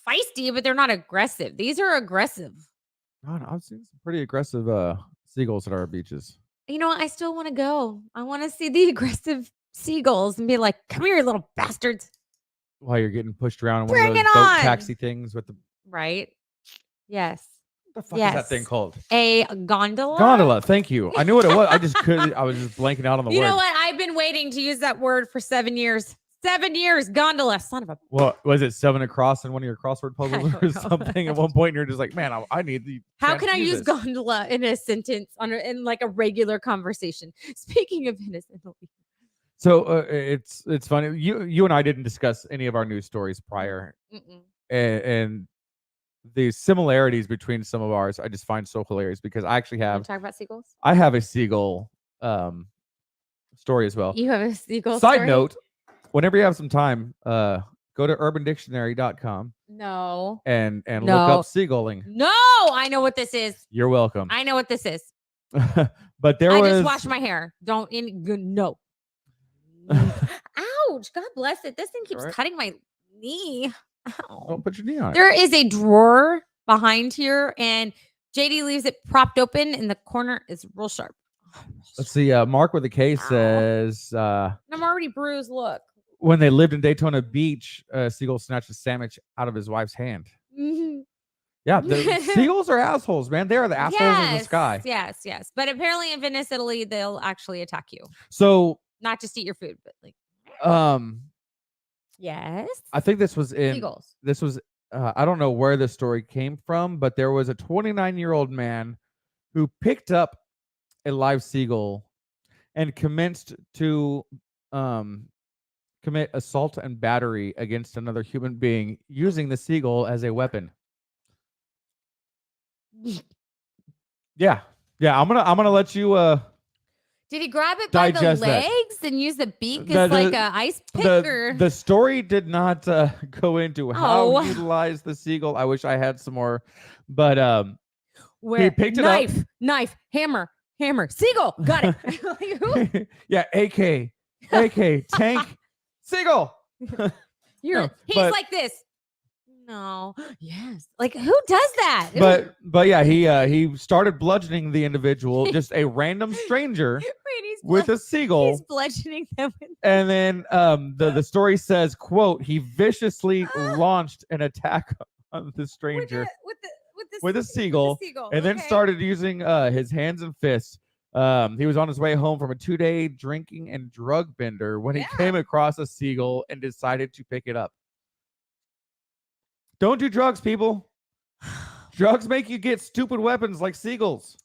[SPEAKER 2] feisty, but they're not aggressive. These are aggressive.
[SPEAKER 1] God, I've seen some pretty aggressive seagulls at our beaches.
[SPEAKER 2] I still want to go. I want to see the aggressive seagulls and be like, "Come here, you little bastards!"
[SPEAKER 1] While you're getting pushed around in
[SPEAKER 2] Bring
[SPEAKER 1] one of those boat taxi things with the
[SPEAKER 2] right. Yes.
[SPEAKER 1] What the fuck is that thing called?
[SPEAKER 2] A gondola.
[SPEAKER 1] Gondola. Thank you. I knew what it was. I just couldn't. I was just blanking out on the word.
[SPEAKER 2] You know what? I've been waiting to use that word for 7 years. 7 years. Gondola. Son of a.
[SPEAKER 1] What was it? 7 across in one of your crossword puzzles or something? At one point, you're just like, man, I need the.
[SPEAKER 2] How can I use gondola in a sentence in like a regular conversation? Speaking of innocent.
[SPEAKER 1] So it's funny. You and I didn't discuss any of our news stories prior, and the similarities between some of ours I just find so hilarious because I actually have.
[SPEAKER 2] Talk about seagulls.
[SPEAKER 1] I have a seagull story as well.
[SPEAKER 2] You have a seagull.
[SPEAKER 1] Side note: whenever you have some time, go to urbandictionary.com.
[SPEAKER 2] No.
[SPEAKER 1] And look up seagulling.
[SPEAKER 2] No, I know what this is.
[SPEAKER 1] You're welcome.
[SPEAKER 2] I know what this is.
[SPEAKER 1] But
[SPEAKER 2] I just washed my hair. No. Ouch! God bless it. This thing keeps cutting my knee. Ow.
[SPEAKER 1] Don't put your knee on it.
[SPEAKER 2] There is a drawer behind here, and JD leaves it propped open, and the corner is real sharp.
[SPEAKER 1] Let's see. Mark with a K says,
[SPEAKER 2] I'm already bruised. Look.
[SPEAKER 1] when they lived in Daytona Beach, a seagull snatched a sandwich out of his wife's hand.
[SPEAKER 2] Mhm.
[SPEAKER 1] Yeah, the seagulls are assholes, man. They are the assholes of the sky.
[SPEAKER 2] Yes. But apparently in Venice, Italy, they'll actually attack you.
[SPEAKER 1] So,
[SPEAKER 2] not just eat your food, but like. Yes.
[SPEAKER 1] I think this was
[SPEAKER 2] Seagulls.
[SPEAKER 1] I don't know where this story came from, but there was a 29-year-old man who picked up a live seagull and commenced to commit assault and battery against another human being using the seagull as a weapon. Yeah. I'm gonna let you
[SPEAKER 2] did he grab it by the legs and use the beak as like an ice pick?
[SPEAKER 1] The story did not go into how he utilized the seagull. I wish I had some more, but he picked it up.
[SPEAKER 2] Knife, hammer, seagull. Got it.
[SPEAKER 1] Yeah, AK, tank, seagull.
[SPEAKER 2] He's like this. No. Yes. Like who does that?
[SPEAKER 1] But yeah, he started bludgeoning the individual, just a random stranger with a seagull.
[SPEAKER 2] He's bludgeoning them.
[SPEAKER 1] And then the story says, quote, he viciously launched an attack on the stranger with a seagull, and then started using his hands and fists. He was on his way home from a 2-day drinking and drug bender when he came across a seagull and decided to pick it up. Don't do drugs, people. Drugs make you get stupid weapons like seagulls.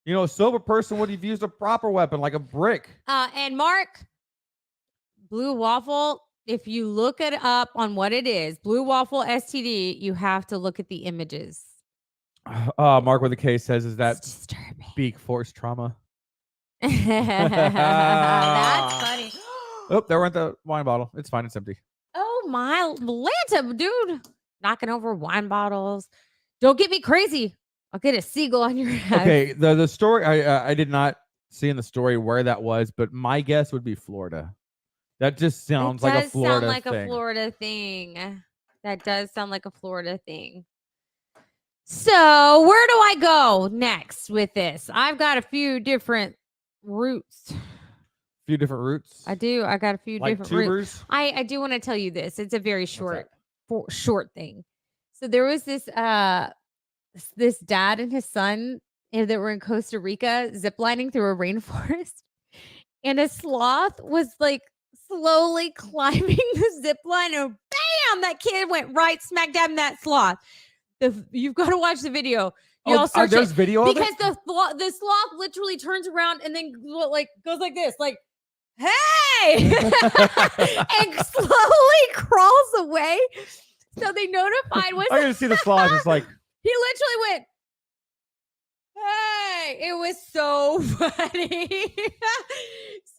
[SPEAKER 1] You know, a sober person would have used a proper weapon like a brick.
[SPEAKER 2] And Mark, Blue Waffle, if you look it up on what it is, Blue Waffle STD, you have to look at the images.
[SPEAKER 1] Mark with a K says, is that beak force trauma?
[SPEAKER 2] That's funny.
[SPEAKER 1] Oh, there went the wine bottle. It's fine. It's empty.
[SPEAKER 2] Oh my Lanta, dude. Knocking over wine bottles. Don't get me crazy. I'll get a seagull on your head.
[SPEAKER 1] Okay, the story, I did not see in the story where that was, but my guess would be Florida. That just sounds like a Florida thing.
[SPEAKER 2] That does sound like a Florida thing. So where do I go next with this? I've got a few different routes.
[SPEAKER 1] Few different routes.
[SPEAKER 2] I do. I got a few
[SPEAKER 1] like
[SPEAKER 2] different
[SPEAKER 1] tubers?
[SPEAKER 2] routes. I do want to tell you this. It's a very short thing. So there was this dad and his son that were in Costa Rica ziplining through a rainforest, and a sloth was like slowly climbing the zip line, and bam, that kid went right smack dab in that sloth. You've got to watch the video. Y'all search
[SPEAKER 1] there's video of it?
[SPEAKER 2] because the sloth literally turns around and then like goes like this, like, hey, and slowly crawls away. So they notified.
[SPEAKER 1] I can see the sloth. It's like
[SPEAKER 2] he literally went, hey. It was so funny.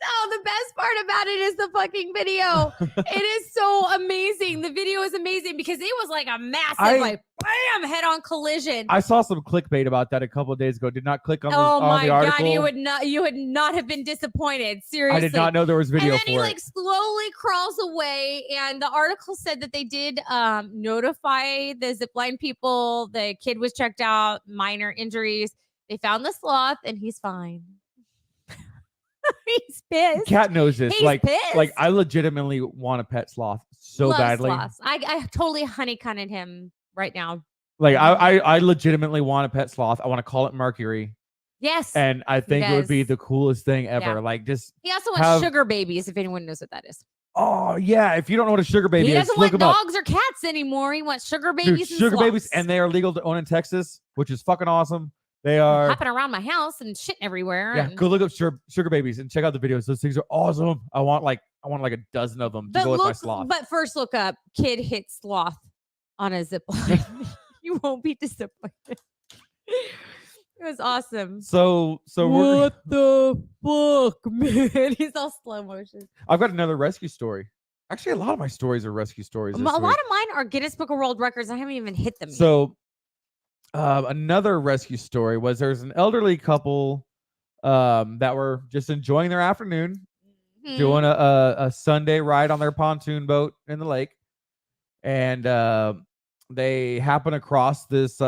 [SPEAKER 2] So the best part about it is the fucking video. It is so amazing. The video is amazing because it was like a massive, like, bam, head-on collision.
[SPEAKER 1] I saw some clickbait about that a couple of days ago. Did not click on the,
[SPEAKER 2] oh
[SPEAKER 1] on the article.
[SPEAKER 2] God, you would not have been disappointed. Seriously.
[SPEAKER 1] I did not know there was video
[SPEAKER 2] and then
[SPEAKER 1] for
[SPEAKER 2] he like slowly crawls away, and the article said that they did notify the zipline people. The kid was checked out, minor injuries. They found the sloth, and he's fine. He's pissed.
[SPEAKER 1] Cat knows this.
[SPEAKER 2] He's
[SPEAKER 1] like,
[SPEAKER 2] pissed.
[SPEAKER 1] like I legitimately want a pet sloth so
[SPEAKER 2] Love
[SPEAKER 1] badly.
[SPEAKER 2] Sloths. I totally honeycomb him right now.
[SPEAKER 1] Like I legitimately want a pet sloth. I want to call it Mercury.
[SPEAKER 2] Yes.
[SPEAKER 1] And I think it would be the coolest thing ever. Yeah. Like just
[SPEAKER 2] he also wants sugar babies, if anyone knows what that is.
[SPEAKER 1] Oh yeah. If you don't know what a sugar baby is,
[SPEAKER 2] he doesn't want dogs or cats anymore. He wants sugar babies.
[SPEAKER 1] Dude, sugar babies, and they are legal to own in Texas, which is fucking awesome. They are
[SPEAKER 2] hopping around my house and shit everywhere.
[SPEAKER 1] Yeah, go look up sugar babies and check out the videos. Those things are awesome. I want like a dozen of them to go with my sloth.
[SPEAKER 2] But first, look up kid hit sloth on a zip line. You won't be disappointed. It was awesome.
[SPEAKER 1] So
[SPEAKER 2] what the fuck, man? He's all slow motion.
[SPEAKER 1] I've got another rescue story. Actually, a lot of my stories are rescue stories.
[SPEAKER 2] A lot of mine are Guinness Book of World Records. I haven't even hit them yet.
[SPEAKER 1] So another rescue story was there's an elderly couple that were just enjoying their afternoon, doing a Sunday ride on their pontoon boat in the lake, and they happened across this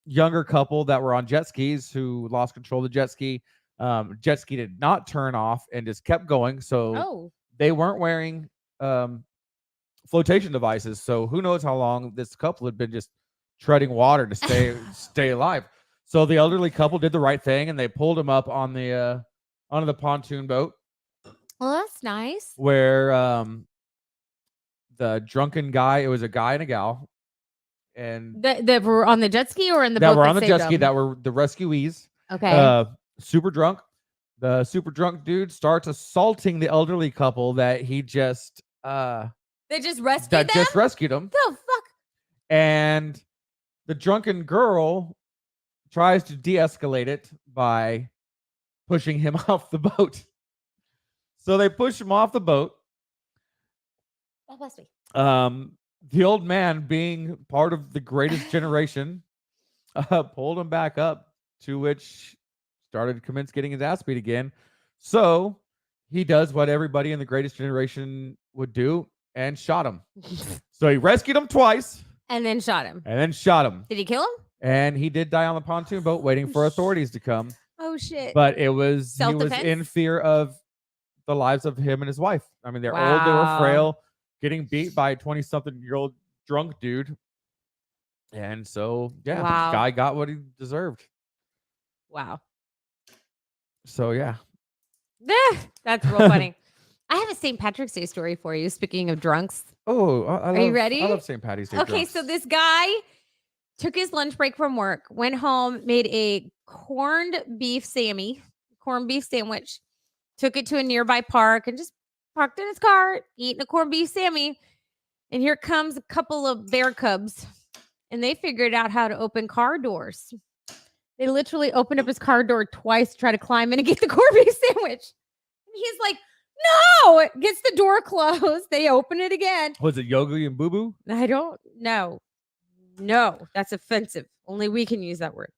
[SPEAKER 1] younger couple that were on jet skis who lost control of the jet ski. Jet ski did not turn off and just kept going, so they weren't wearing flotation devices. So who knows how long this couple had been just treading water to stay alive. So the elderly couple did the right thing and they pulled him up on the onto the pontoon boat.
[SPEAKER 2] Well, that's nice.
[SPEAKER 1] Where the drunken guy, it was a guy and a gal, and
[SPEAKER 2] That were on the jet ski or in the
[SPEAKER 1] that
[SPEAKER 2] boat
[SPEAKER 1] were on the
[SPEAKER 2] saved
[SPEAKER 1] jet ski,
[SPEAKER 2] them?
[SPEAKER 1] that were the rescuees.
[SPEAKER 2] Okay.
[SPEAKER 1] Super drunk. The super drunk dude starts assaulting the elderly couple that he just
[SPEAKER 2] They just rescued them?
[SPEAKER 1] just rescued them.
[SPEAKER 2] The fuck?
[SPEAKER 1] And the drunken girl tries to de-escalate it by pushing him off the boat. So they push him off the boat.
[SPEAKER 2] That must be.
[SPEAKER 1] The old man, being part of the greatest generation, pulled him back up, to which started to commence getting his ass beat again. So he does what everybody in the greatest generation would do and shot him. So he rescued him twice.
[SPEAKER 2] And then shot him.
[SPEAKER 1] Did
[SPEAKER 2] he kill him?
[SPEAKER 1] And he did die on the pontoon boat waiting for authorities to come.
[SPEAKER 2] Oh, shit.
[SPEAKER 1] But he was
[SPEAKER 2] Self-defense?
[SPEAKER 1] in fear of the lives of him and his wife. I mean, they're old, they were
[SPEAKER 2] Wow.
[SPEAKER 1] frail, getting beat by a 20-something-year-old drunk dude. And so, yeah,
[SPEAKER 2] Wow.
[SPEAKER 1] the guy got what he deserved.
[SPEAKER 2] Wow.
[SPEAKER 1] So, yeah.
[SPEAKER 2] That's real funny. I have a St. Patrick's Day story for you. Speaking of drunks.
[SPEAKER 1] Oh,
[SPEAKER 2] Are you ready?
[SPEAKER 1] I love St. Patty's Day.
[SPEAKER 2] Okay,
[SPEAKER 1] drunks.
[SPEAKER 2] so this guy took his lunch break from work, went home, made a corned beef sandwich, took it to a nearby park and just parked in his car, eating a corned beef sandwich. And here comes a couple of bear cubs, and they figured out how to open car doors. They literally opened up his car door twice to try to climb in and get the corned beef sandwich. And he's like, no, gets the door closed. They open it again.
[SPEAKER 1] Was it Yogi and Boo Boo?
[SPEAKER 2] I don't know. No, that's offensive. Only we can use that word.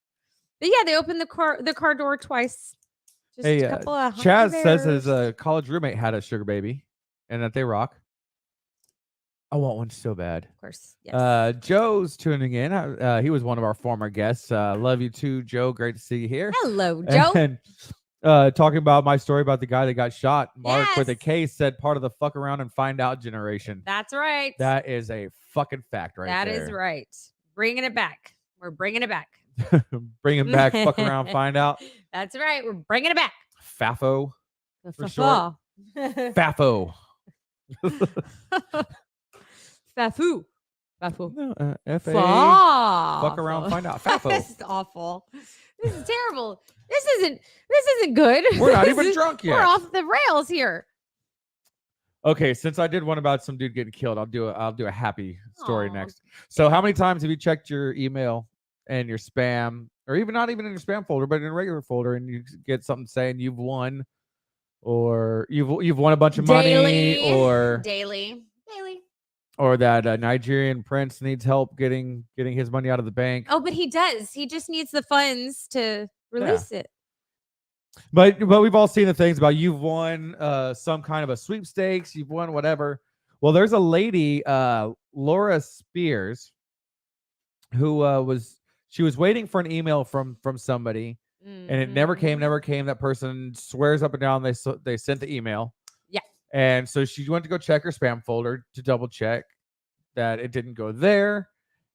[SPEAKER 2] But yeah, they opened the car door twice. Just
[SPEAKER 1] Hey,
[SPEAKER 2] a couple of
[SPEAKER 1] Chaz
[SPEAKER 2] hungry
[SPEAKER 1] says his
[SPEAKER 2] bears.
[SPEAKER 1] college roommate had a sugar baby and that they rock. I want one so bad.
[SPEAKER 2] Of course. Yes.
[SPEAKER 1] Joe's tuning in. He was one of our former guests. Love you too, Joe. Great to see you here.
[SPEAKER 2] Hello, Joe.
[SPEAKER 1] And talking about my story about the guy that got shot. Mark with a
[SPEAKER 2] Yes.
[SPEAKER 1] K said part of the fuck around and find out generation.
[SPEAKER 2] That's right.
[SPEAKER 1] That is a fucking fact right
[SPEAKER 2] That
[SPEAKER 1] there.
[SPEAKER 2] is right. Bringing it back. We're bringing it back.
[SPEAKER 1] Bring him back, fuck around, find out.
[SPEAKER 2] That's right. We're bringing it back.
[SPEAKER 1] Fafo. For
[SPEAKER 2] short.
[SPEAKER 1] Fafo.
[SPEAKER 2] Fafu. Fafu.
[SPEAKER 1] No, F-A.
[SPEAKER 2] Fuck.
[SPEAKER 1] Fuck around, find out. Fafo.
[SPEAKER 2] This is awful. This is terrible. This isn't good.
[SPEAKER 1] We're not even drunk yet.
[SPEAKER 2] We're off the rails here.
[SPEAKER 1] Okay, since I did one about some dude getting killed, I'll do a happy story
[SPEAKER 2] Aw.
[SPEAKER 1] next. So, how many times have you checked your email and your spam, or even not even in your spam folder, but in a regular folder, and you get something saying you've won, or you've won a bunch of money,
[SPEAKER 2] Daily.
[SPEAKER 1] or that Nigerian prince needs help getting his money out of the bank?
[SPEAKER 2] Oh, but he does. He just needs the funds to release it.
[SPEAKER 1] But we've all seen the things about you've won some kind of a sweepstakes, you've won whatever. Well, there's a lady, Laura Spears, who was waiting for an email from somebody, and it never came. That person swears up and down they sent the email.
[SPEAKER 2] Yeah.
[SPEAKER 1] And so she went to go check her spam folder to double check that it didn't go there,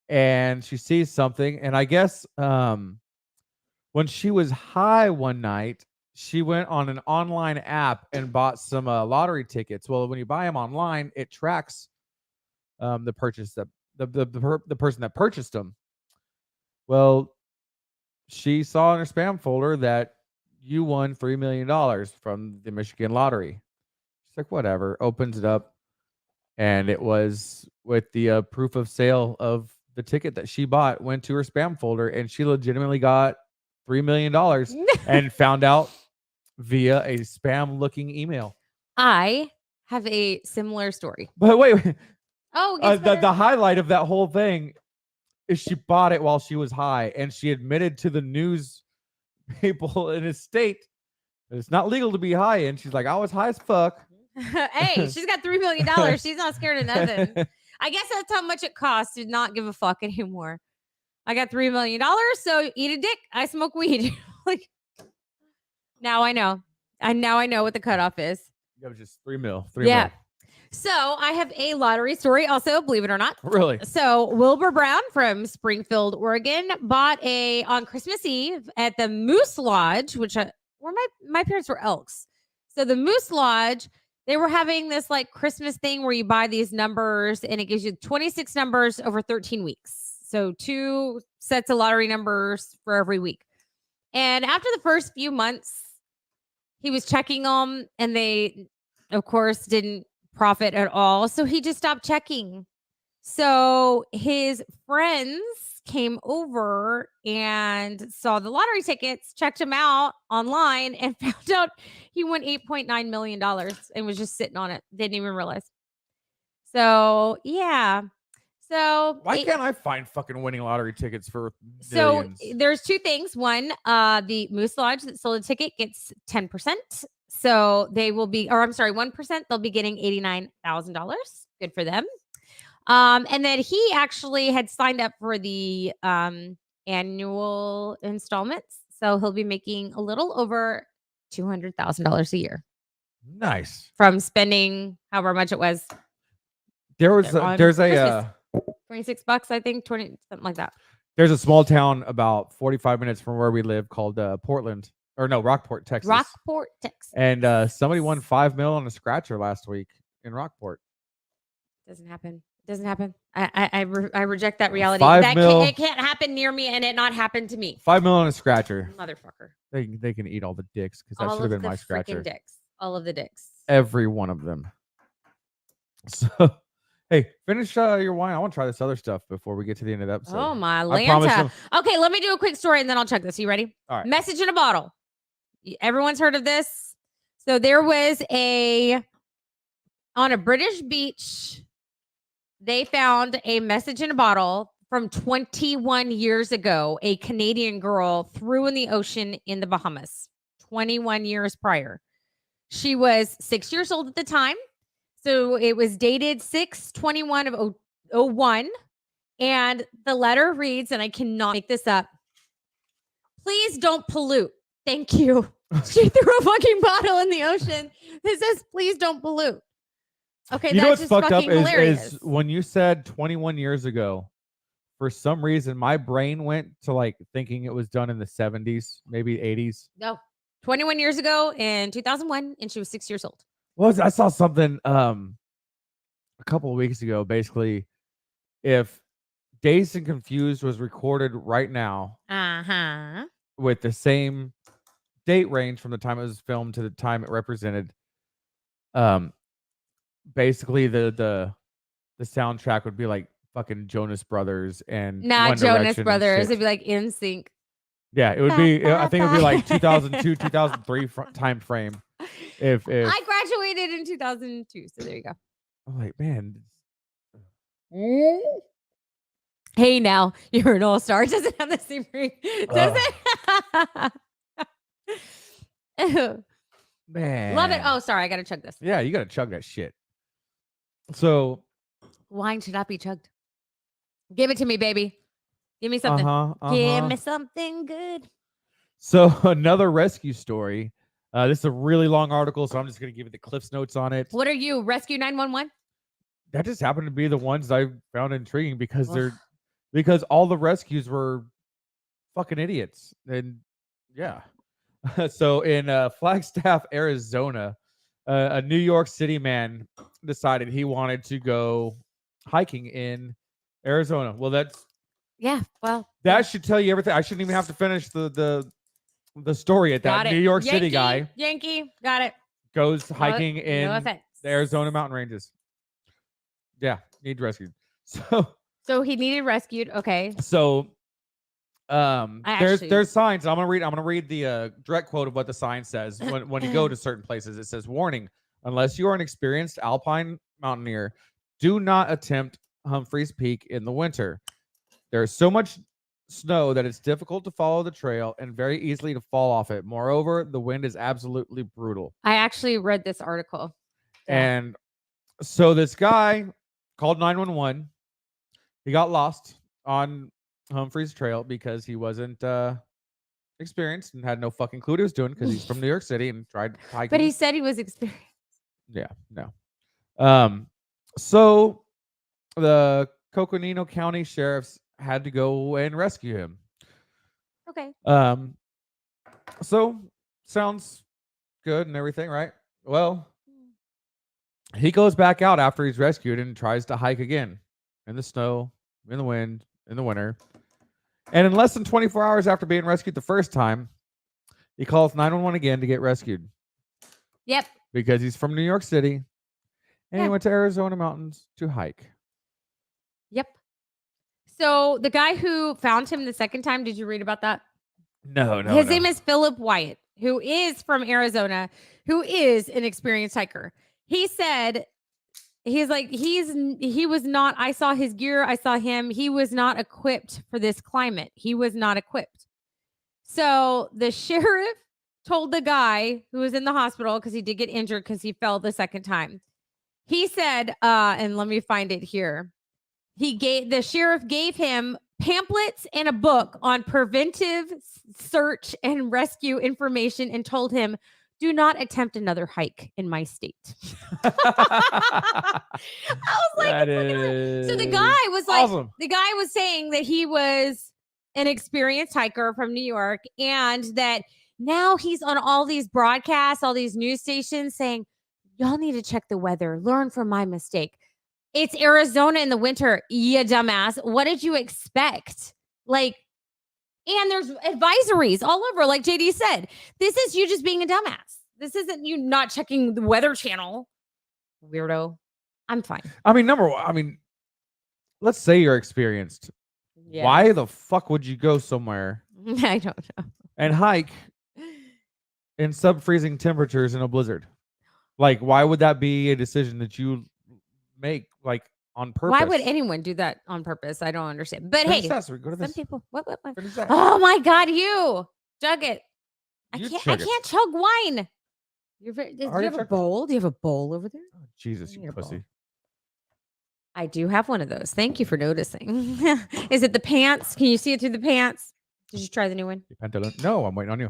[SPEAKER 1] and she sees something, and I guess when she was high one night, she went on an online app and bought some lottery tickets. Well, when you buy them online, it tracks the purchase that the person that purchased them. Well, she saw in her spam folder that you won $3 million from the Michigan lottery. She's like, whatever. Opens it up, and it was with the proof of sale of the ticket that she bought. Went to her spam folder, and she legitimately got $3 million and found out via a spam-looking email.
[SPEAKER 2] I have a similar story.
[SPEAKER 1] But wait.
[SPEAKER 2] Oh,
[SPEAKER 1] the highlight of that whole thing is she bought it while she was high, and she admitted to the news people in his state that it's not legal to be high. And she's like, I was high as fuck.
[SPEAKER 2] Hey, she's got $3 million. She's not scared of nothing. I guess that's how much it costs to not give a fuck anymore. I got $3 million, so eat a dick. I smoke weed. Like, now I know. Now I know what the cutoff is.
[SPEAKER 1] That was just 3 mil. 3
[SPEAKER 2] Yeah.
[SPEAKER 1] mil.
[SPEAKER 2] So I have a lottery story also, believe it or not.
[SPEAKER 1] Really?
[SPEAKER 2] So Wilbur Brown from Springfield, Oregon, bought on Christmas Eve at the Moose Lodge, where my parents were Elks. So the Moose Lodge, they were having this like Christmas thing where you buy these numbers and it gives you 26 numbers over 13 weeks. So 2 sets of lottery numbers for every week. And after the first few months, he was checking them and they, of course, didn't profit at all. So he just stopped checking. So his friends came over and saw the lottery tickets, checked him out online, and found out he won $8.9 million and was just sitting on it. Didn't even realize. So, yeah. So
[SPEAKER 1] Why can't I find fucking winning lottery tickets for
[SPEAKER 2] so
[SPEAKER 1] millions?
[SPEAKER 2] there's 2 things. One, the Moose Lodge that sold a ticket gets 10%. So they will be, or I'm sorry, 1%. They'll be getting $89,000. Good for them. And then he actually had signed up for the annual installments. So he'll be making a little over $200,000 a year
[SPEAKER 1] Nice.
[SPEAKER 2] from spending however much it was.
[SPEAKER 1] There's
[SPEAKER 2] Christmas. $26, I think, 20, something like that.
[SPEAKER 1] There's a small town about 45 minutes from where we live called Rockport, Texas.
[SPEAKER 2] Rockport, Texas.
[SPEAKER 1] And somebody won $5 million on a scratcher last week in Rockport.
[SPEAKER 2] Doesn't happen. Doesn't happen. I reject that reality. It can't happen near me, and it not happen to me.
[SPEAKER 1] $5 million on a scratcher.
[SPEAKER 2] Motherfucker.
[SPEAKER 1] They can eat all the dicks because that should have been my scratcher.
[SPEAKER 2] Dicks. All of the dicks.
[SPEAKER 1] Every one of them. So, hey, finish your wine. I want to try this other stuff before we get to the end of the episode.
[SPEAKER 2] Oh my Lanta. Okay, let me do a quick story and then I'll check this. You ready?
[SPEAKER 1] All right.
[SPEAKER 2] Message in a bottle. Everyone's heard of this. So there was on a British beach, they found a message in a bottle from 21 years ago. A Canadian girl threw in the ocean in the Bahamas 21 years prior. She was 6 years old at the time. So it was dated 6/21 of 01. And the letter reads, and I cannot make this up, please don't pollute. Thank you. She threw a fucking bottle in the ocean that says, please don't pollute. Okay,
[SPEAKER 1] you know what's
[SPEAKER 2] just
[SPEAKER 1] fucked up
[SPEAKER 2] hilarious.
[SPEAKER 1] is when you said 21 years ago, for some reason, my brain went to like thinking it was done in the 70s, maybe 80s.
[SPEAKER 2] No, 21 years ago in 2001, and she was 6 years old.
[SPEAKER 1] Well, I saw something a couple of weeks ago. Basically, if Dazed and Confused was recorded right now, with the same date range from the time it was filmed to the time it represented, basically the soundtrack would be like fucking Jonas Brothers and
[SPEAKER 2] not Jonas Brothers. It'd be like NSYNC.
[SPEAKER 1] Yeah, it would be. I think it would be like 2002, 2003 time frame. If
[SPEAKER 2] I graduated in 2002, so there you go.
[SPEAKER 1] I'm like, man.
[SPEAKER 2] Hey, now you're an all-star. It doesn't have the same ring, does it?
[SPEAKER 1] Man,
[SPEAKER 2] love it. Oh, sorry, I gotta chug this.
[SPEAKER 1] Yeah, you gotta chug that shit. So,
[SPEAKER 2] wine should not be chugged. Give it to me, baby. Give me something. Give me something good.
[SPEAKER 1] So another rescue story. This is a really long article, so I'm just going to give you the Cliff's Notes on it.
[SPEAKER 2] What are you, Rescue 911?
[SPEAKER 1] That just happened to be the ones I found intriguing because all the rescues were fucking idiots. And yeah. So in Flagstaff, Arizona, a New York City man decided he wanted to go hiking in Arizona. Well, that should tell you everything. I shouldn't even have to finish the story at that. New York City guy.
[SPEAKER 2] Yankee. Got it.
[SPEAKER 1] Goes hiking in the Arizona mountain ranges. Yeah, need rescued.
[SPEAKER 2] So he needed rescued. Okay.
[SPEAKER 1] So there's signs. I'm gonna read the direct quote of what the sign says when you go to certain places. It says, "Warning: unless you are an experienced alpine mountaineer, do not attempt Humphreys Peak in the winter. There is so much snow that it's difficult to follow the trail and very easily to fall off it. Moreover, the wind is absolutely brutal."
[SPEAKER 2] I actually read this article.
[SPEAKER 1] And so this guy called 911. He got lost on Humphreys Trail because he wasn't experienced and had no fucking clue what he was doing because he's from New York City and tried hiking.
[SPEAKER 2] But he said he was experienced.
[SPEAKER 1] Yeah, no. So the Coconino County sheriffs had to go and rescue him.
[SPEAKER 2] Okay.
[SPEAKER 1] So sounds good and everything, right? Well, he goes back out after he's rescued and tries to hike again in the snow, in the wind, in the winter. And in less than 24 hours after being rescued the first time, he calls 911 again to get rescued
[SPEAKER 2] Yep.
[SPEAKER 1] because he's from New York City and he
[SPEAKER 2] Yeah.
[SPEAKER 1] went to Arizona mountains to hike.
[SPEAKER 2] Yep. So the guy who found him the second time, did you read about that?
[SPEAKER 1] No.
[SPEAKER 2] His name is Philip Wyatt, who is from Arizona, who is an experienced hiker. He said he was not, I saw his gear, I saw him. He was not equipped for this climate. He was not equipped. So the sheriff told the guy who was in the hospital because he did get injured because he fell the second time. He said, and let me find it here. The sheriff gave him pamphlets and a book on preventive search and rescue information and told him, do not attempt another hike in my state. I was like, so the guy was like,
[SPEAKER 1] awesome.
[SPEAKER 2] The guy was saying that he was an experienced hiker from New York and that now he's on all these broadcasts, all these news stations saying, y'all need to check the weather, learn from my mistake. It's Arizona in the winter, you dumbass. What did you expect? Like, and there's advisories all over, like JD said. This is you just being a dumbass. This isn't you not checking the Weather Channel. Weirdo. I'm fine.
[SPEAKER 1] I mean, let's say you're experienced. Yeah. Why the fuck would you go somewhere?
[SPEAKER 2] I don't know.
[SPEAKER 1] And hike in sub-freezing temperatures in a blizzard? Like, why would that be a decision that you make like on purpose?
[SPEAKER 2] Why would anyone do that on purpose? I don't understand. But hey, some people. What? Oh my God, you jug it. I can't chug wine. Do you have a bowl? Do you have a bowl over there?
[SPEAKER 1] Oh, Jesus, you pussy.
[SPEAKER 2] I do have one of those. Thank you for noticing. Is it the pants? Can you see it through the pants? Did you try the new one?
[SPEAKER 1] No, I'm waiting on you.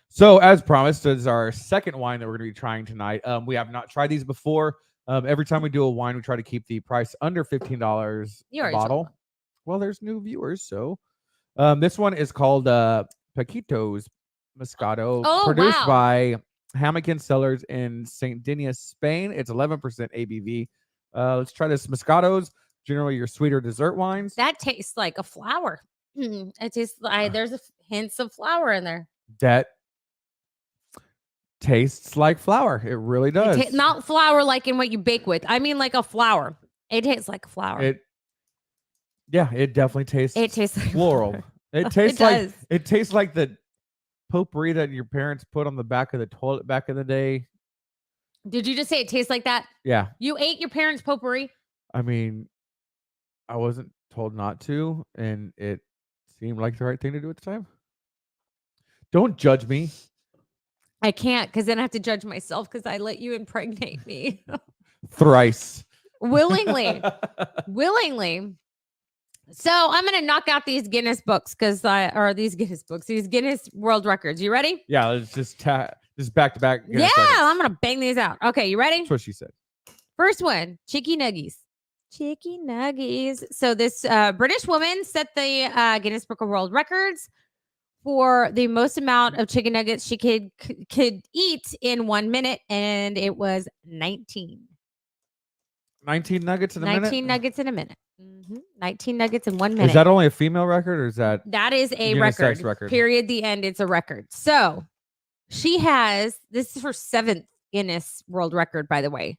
[SPEAKER 1] So, as promised, this is our second wine that we're going to be trying tonight. We have not tried these before. Every time we do a wine, we try to keep the price under $15 a bottle. Well, there's new viewers, so this one is called Paquito's Moscato, produced by Hamilton Cellars in St. Denis, Spain. It's 11% ABV. Let's try this. Moscato's, generally your sweeter dessert wines.
[SPEAKER 2] That tastes like a flower. It tastes like there's hints of flour in there.
[SPEAKER 1] That tastes like flour. It really does.
[SPEAKER 2] Not flour like in what you bake with. I mean like a flour. It tastes like flour.
[SPEAKER 1] It definitely tastes.
[SPEAKER 2] It tastes like
[SPEAKER 1] floral. It tastes it tastes like the potpourri that your parents put on the back of the toilet back in the day.
[SPEAKER 2] Did you just say it tastes like that?
[SPEAKER 1] Yeah.
[SPEAKER 2] You ate your parents' potpourri?
[SPEAKER 1] I mean, I wasn't told not to, and it seemed like the right thing to do at the time. Don't judge me.
[SPEAKER 2] I can't, because then I have to judge myself because I let you impregnate me.
[SPEAKER 1] Thrice.
[SPEAKER 2] Willingly. So I'm going to knock out these Guinness books these Guinness World Records. You ready?
[SPEAKER 1] Yeah, let's just back to back.
[SPEAKER 2] Yeah, I'm going to bang these out. Okay, you ready?
[SPEAKER 1] That's what she said.
[SPEAKER 2] First one, Chicky Nuggies. So this British woman set the Guinness Book of World Records for the most amount of chicken nuggets she could eat in 1 minute, and it was 19.
[SPEAKER 1] 19 nuggets in a minute?
[SPEAKER 2] 19 nuggets in a minute. 19 nuggets in 1 minute.
[SPEAKER 1] Is that only a female record, or is that?
[SPEAKER 2] That is a record. Period. The end. It's a record. So she has, this is her 7th Guinness World Record, by the way.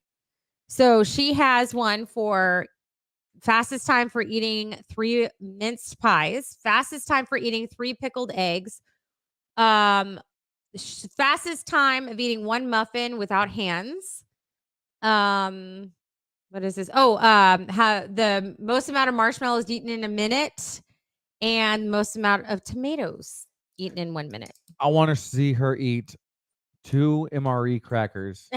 [SPEAKER 2] So she has one for fastest time for eating 3 minced pies, fastest time for eating 3 pickled eggs, fastest time of eating 1 muffin without hands. What is this? The most amount of marshmallows eaten in a minute and most amount of tomatoes eaten in 1 minute.
[SPEAKER 1] I want to see her eat 2 MRE crackers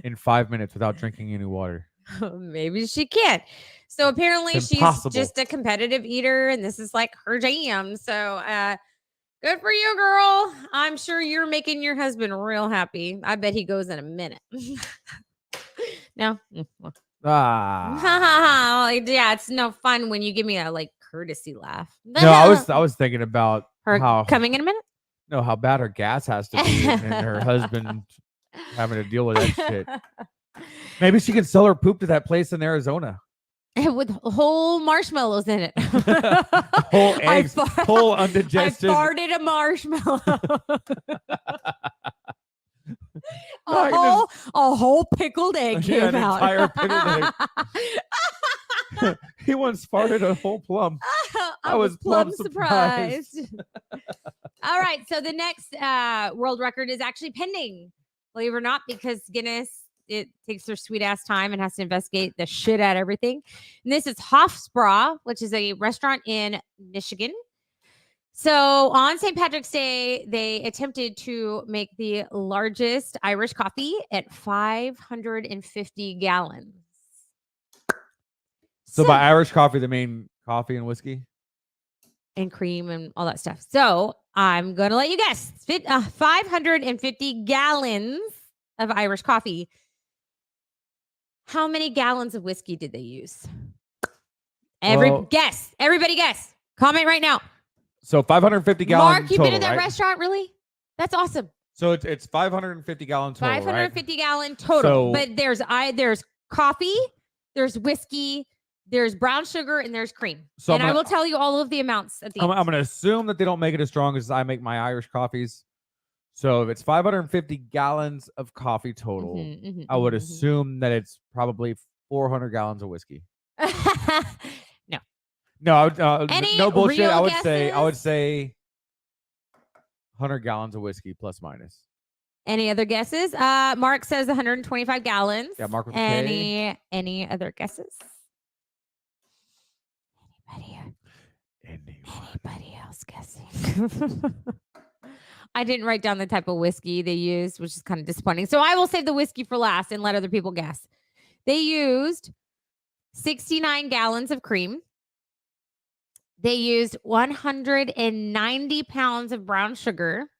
[SPEAKER 1] in 5 minutes without drinking any water.
[SPEAKER 2] Maybe she can't. So apparently she's just a competitive eater and this is like her jam. So good for you, girl. I'm sure you're making your husband real happy. I bet he goes in a minute. No.
[SPEAKER 1] Ah.
[SPEAKER 2] Yeah, it's no fun when you give me a like courtesy laugh.
[SPEAKER 1] No, I was thinking about
[SPEAKER 2] her
[SPEAKER 1] how
[SPEAKER 2] coming in a minute.
[SPEAKER 1] no how bad her gas has to be, and her husband having to deal with that shit. Maybe she can sell her poop to that place in Arizona.
[SPEAKER 2] With whole marshmallows in it.
[SPEAKER 1] Whole eggs, whole undigested.
[SPEAKER 2] I farted a marshmallow. A whole pickled egg came out.
[SPEAKER 1] Entire pickled egg. He once farted a whole plum.
[SPEAKER 2] I was plum surprised. All right, so the next world record is actually pending, believe it or not, because Guinness, it takes their sweet ass time and has to investigate the shit out of everything. And this is Hofstra, which is a restaurant in Michigan. So on St. Patrick's Day, they attempted to make the largest Irish coffee at 550 gallons.
[SPEAKER 1] So by Irish coffee, they mean coffee and whiskey?
[SPEAKER 2] And cream and all that stuff. So I'm going to let you guess. 550 gallons of Irish coffee. How many gallons of whiskey did they use? Everybody guess. Comment right now.
[SPEAKER 1] So 550 gallons.
[SPEAKER 2] Mark, you've been in that restaurant, really? That's awesome.
[SPEAKER 1] So it's 550 gallons total.
[SPEAKER 2] 550 gallon total. So, but there's coffee, there's whiskey, there's brown sugar, and there's cream. So I will tell you all of the amounts at the end.
[SPEAKER 1] I'm going to assume that they don't make it as strong as I make my Irish coffees. So if it's 550 gallons of coffee total, I would assume that it's probably 400 gallons of whiskey. No, no bullshit. I would say 100 gallons of whiskey plus minus.
[SPEAKER 2] Any other guesses? Mark says 125 gallons.
[SPEAKER 1] Yeah, Mark with
[SPEAKER 2] any other guesses? Anybody else guessing? I didn't write down the type of whiskey they used, which is kind of disappointing. So I will save the whiskey for last and let other people guess. They used 69 gallons of cream. They used 190 pounds of brown sugar,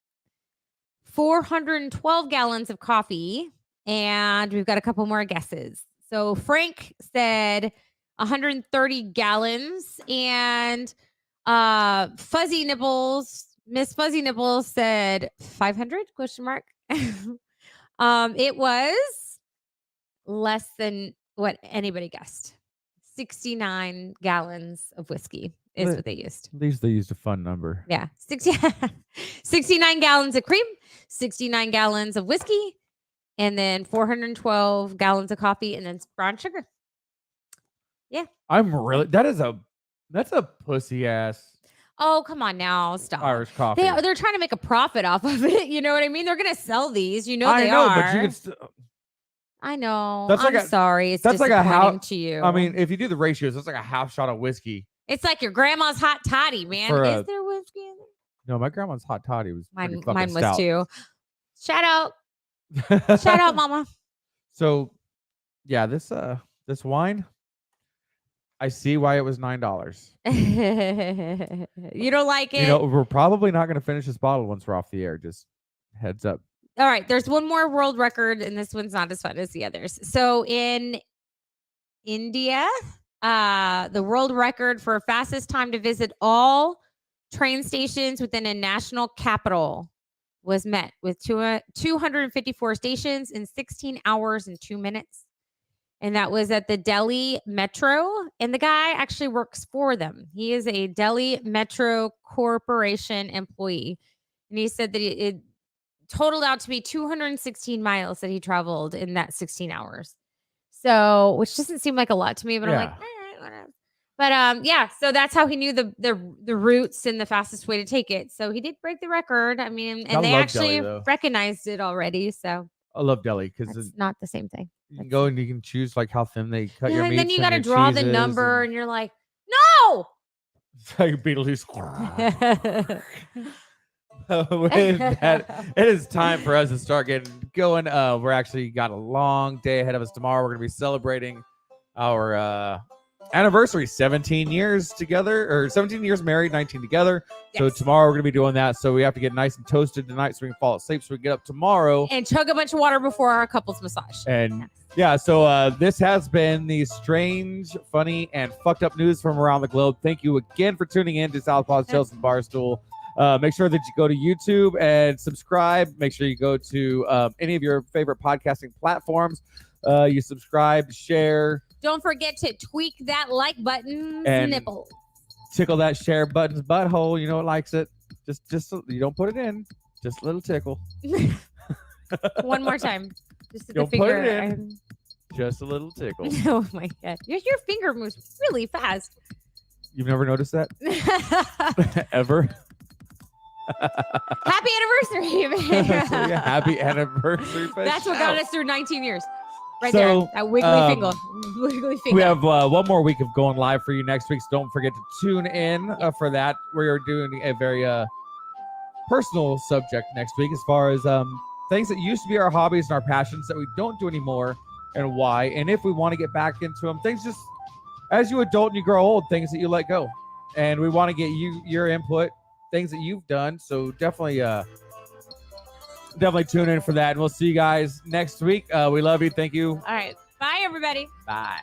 [SPEAKER 2] 412 gallons of coffee, and we've got a couple more guesses. So Frank said 130 gallons, and Fuzzy Nibbles, Miss Fuzzy Nibbles said 500 ? It was less than what anybody guessed. 69 gallons of whiskey is what they used.
[SPEAKER 1] At least they used a fun number.
[SPEAKER 2] Yeah. 69 gallons of cream, 69 gallons of whiskey, and then 412 gallons of coffee, and then brown sugar. Yeah. That's a pussy ass. Oh, come on now. Stop.
[SPEAKER 1] Irish coffee.
[SPEAKER 2] They're trying to make a profit off of it. You know what I mean? They're going to sell these. You know they are. But you can I know. I'm sorry. It's
[SPEAKER 1] that's like a half
[SPEAKER 2] to you.
[SPEAKER 1] I mean, if you do the ratios, that's like a half shot of whiskey.
[SPEAKER 2] It's like your grandma's hot toddy, man. Is there whiskey in there?
[SPEAKER 1] No, my grandma's hot toddy was
[SPEAKER 2] mine
[SPEAKER 1] was
[SPEAKER 2] stout. Too. Shout out. Shout out, mama.
[SPEAKER 1] So yeah, this wine, I see why it was $9.
[SPEAKER 2] You don't like it?
[SPEAKER 1] You know, we're probably not going to finish this bottle once we're off the air. Just heads up.
[SPEAKER 2] All right, there's one more world record, and this one's not as fun as the others. So in India, the world record for fastest time to visit all train stations within a national capital was met with 254 stations in 16 hours and 2 minutes. And that was at the Delhi Metro. And the guy actually works for them. He is a Delhi Metro Corporation employee. And he said that it totaled out to be 216 miles that he traveled in that 16 hours. So, which doesn't seem like a lot to me, but I'm like, all right, whatever. But yeah, so that's how he knew the routes and the fastest way to take it. So he did break the record. I mean, and they actually recognized it already. So
[SPEAKER 1] I love Delhi because
[SPEAKER 2] it's not the same thing.
[SPEAKER 1] You can go and you can choose like how thin they cut your meat.
[SPEAKER 2] And then you got to draw the number, and you're like, no.
[SPEAKER 1] It's like Beetlejuice. With that, it is time for us to start getting going. We're actually got a long day ahead of us tomorrow. We're going to be celebrating our anniversary, 17 years together, or 17 years married, 19 together. So
[SPEAKER 2] Yes.
[SPEAKER 1] tomorrow we're going to be doing that. So we have to get nice and toasted tonight so we can fall asleep so we can get up tomorrow.
[SPEAKER 2] And chug a bunch of water before our couples massage.
[SPEAKER 1] And yeah, so this has been the strange, funny, and fucked up news from around the globe. Thank you again for tuning in to Southpaw Tales and Barstool. Make sure that you go to YouTube and subscribe. Make sure you go to any of your favorite podcasting platforms. You subscribe, share.
[SPEAKER 2] Don't forget to tweak that like button
[SPEAKER 1] And
[SPEAKER 2] nipple.
[SPEAKER 1] tickle that share button's butthole. You know it likes it. Just you don't put it in. Just a little tickle.
[SPEAKER 2] One more time. Just
[SPEAKER 1] Don't
[SPEAKER 2] the
[SPEAKER 1] put
[SPEAKER 2] finger.
[SPEAKER 1] it in. Just a little tickle.
[SPEAKER 2] Oh my god. Your finger moves really fast.
[SPEAKER 1] You've never noticed that? Ever?
[SPEAKER 2] Happy anniversary.
[SPEAKER 1] Yeah, happy anniversary.
[SPEAKER 2] That's what got us through 19 years. Right
[SPEAKER 1] So,
[SPEAKER 2] there. That wiggly finger. Wiggly finger.
[SPEAKER 1] We have one more week of going live for you next week, so don't forget to tune in for that. We are doing a very personal subject next week as far as things that used to be our hobbies and our passions that we don't do anymore and why. And if we want to get back into them, things just as you adult and you grow old, things that you let go. And we want to get your input, things that you've done. So definitely tune in for that. And we'll see you guys next week. We love you. Thank you.
[SPEAKER 2] All right. Bye, everybody.
[SPEAKER 1] Bye.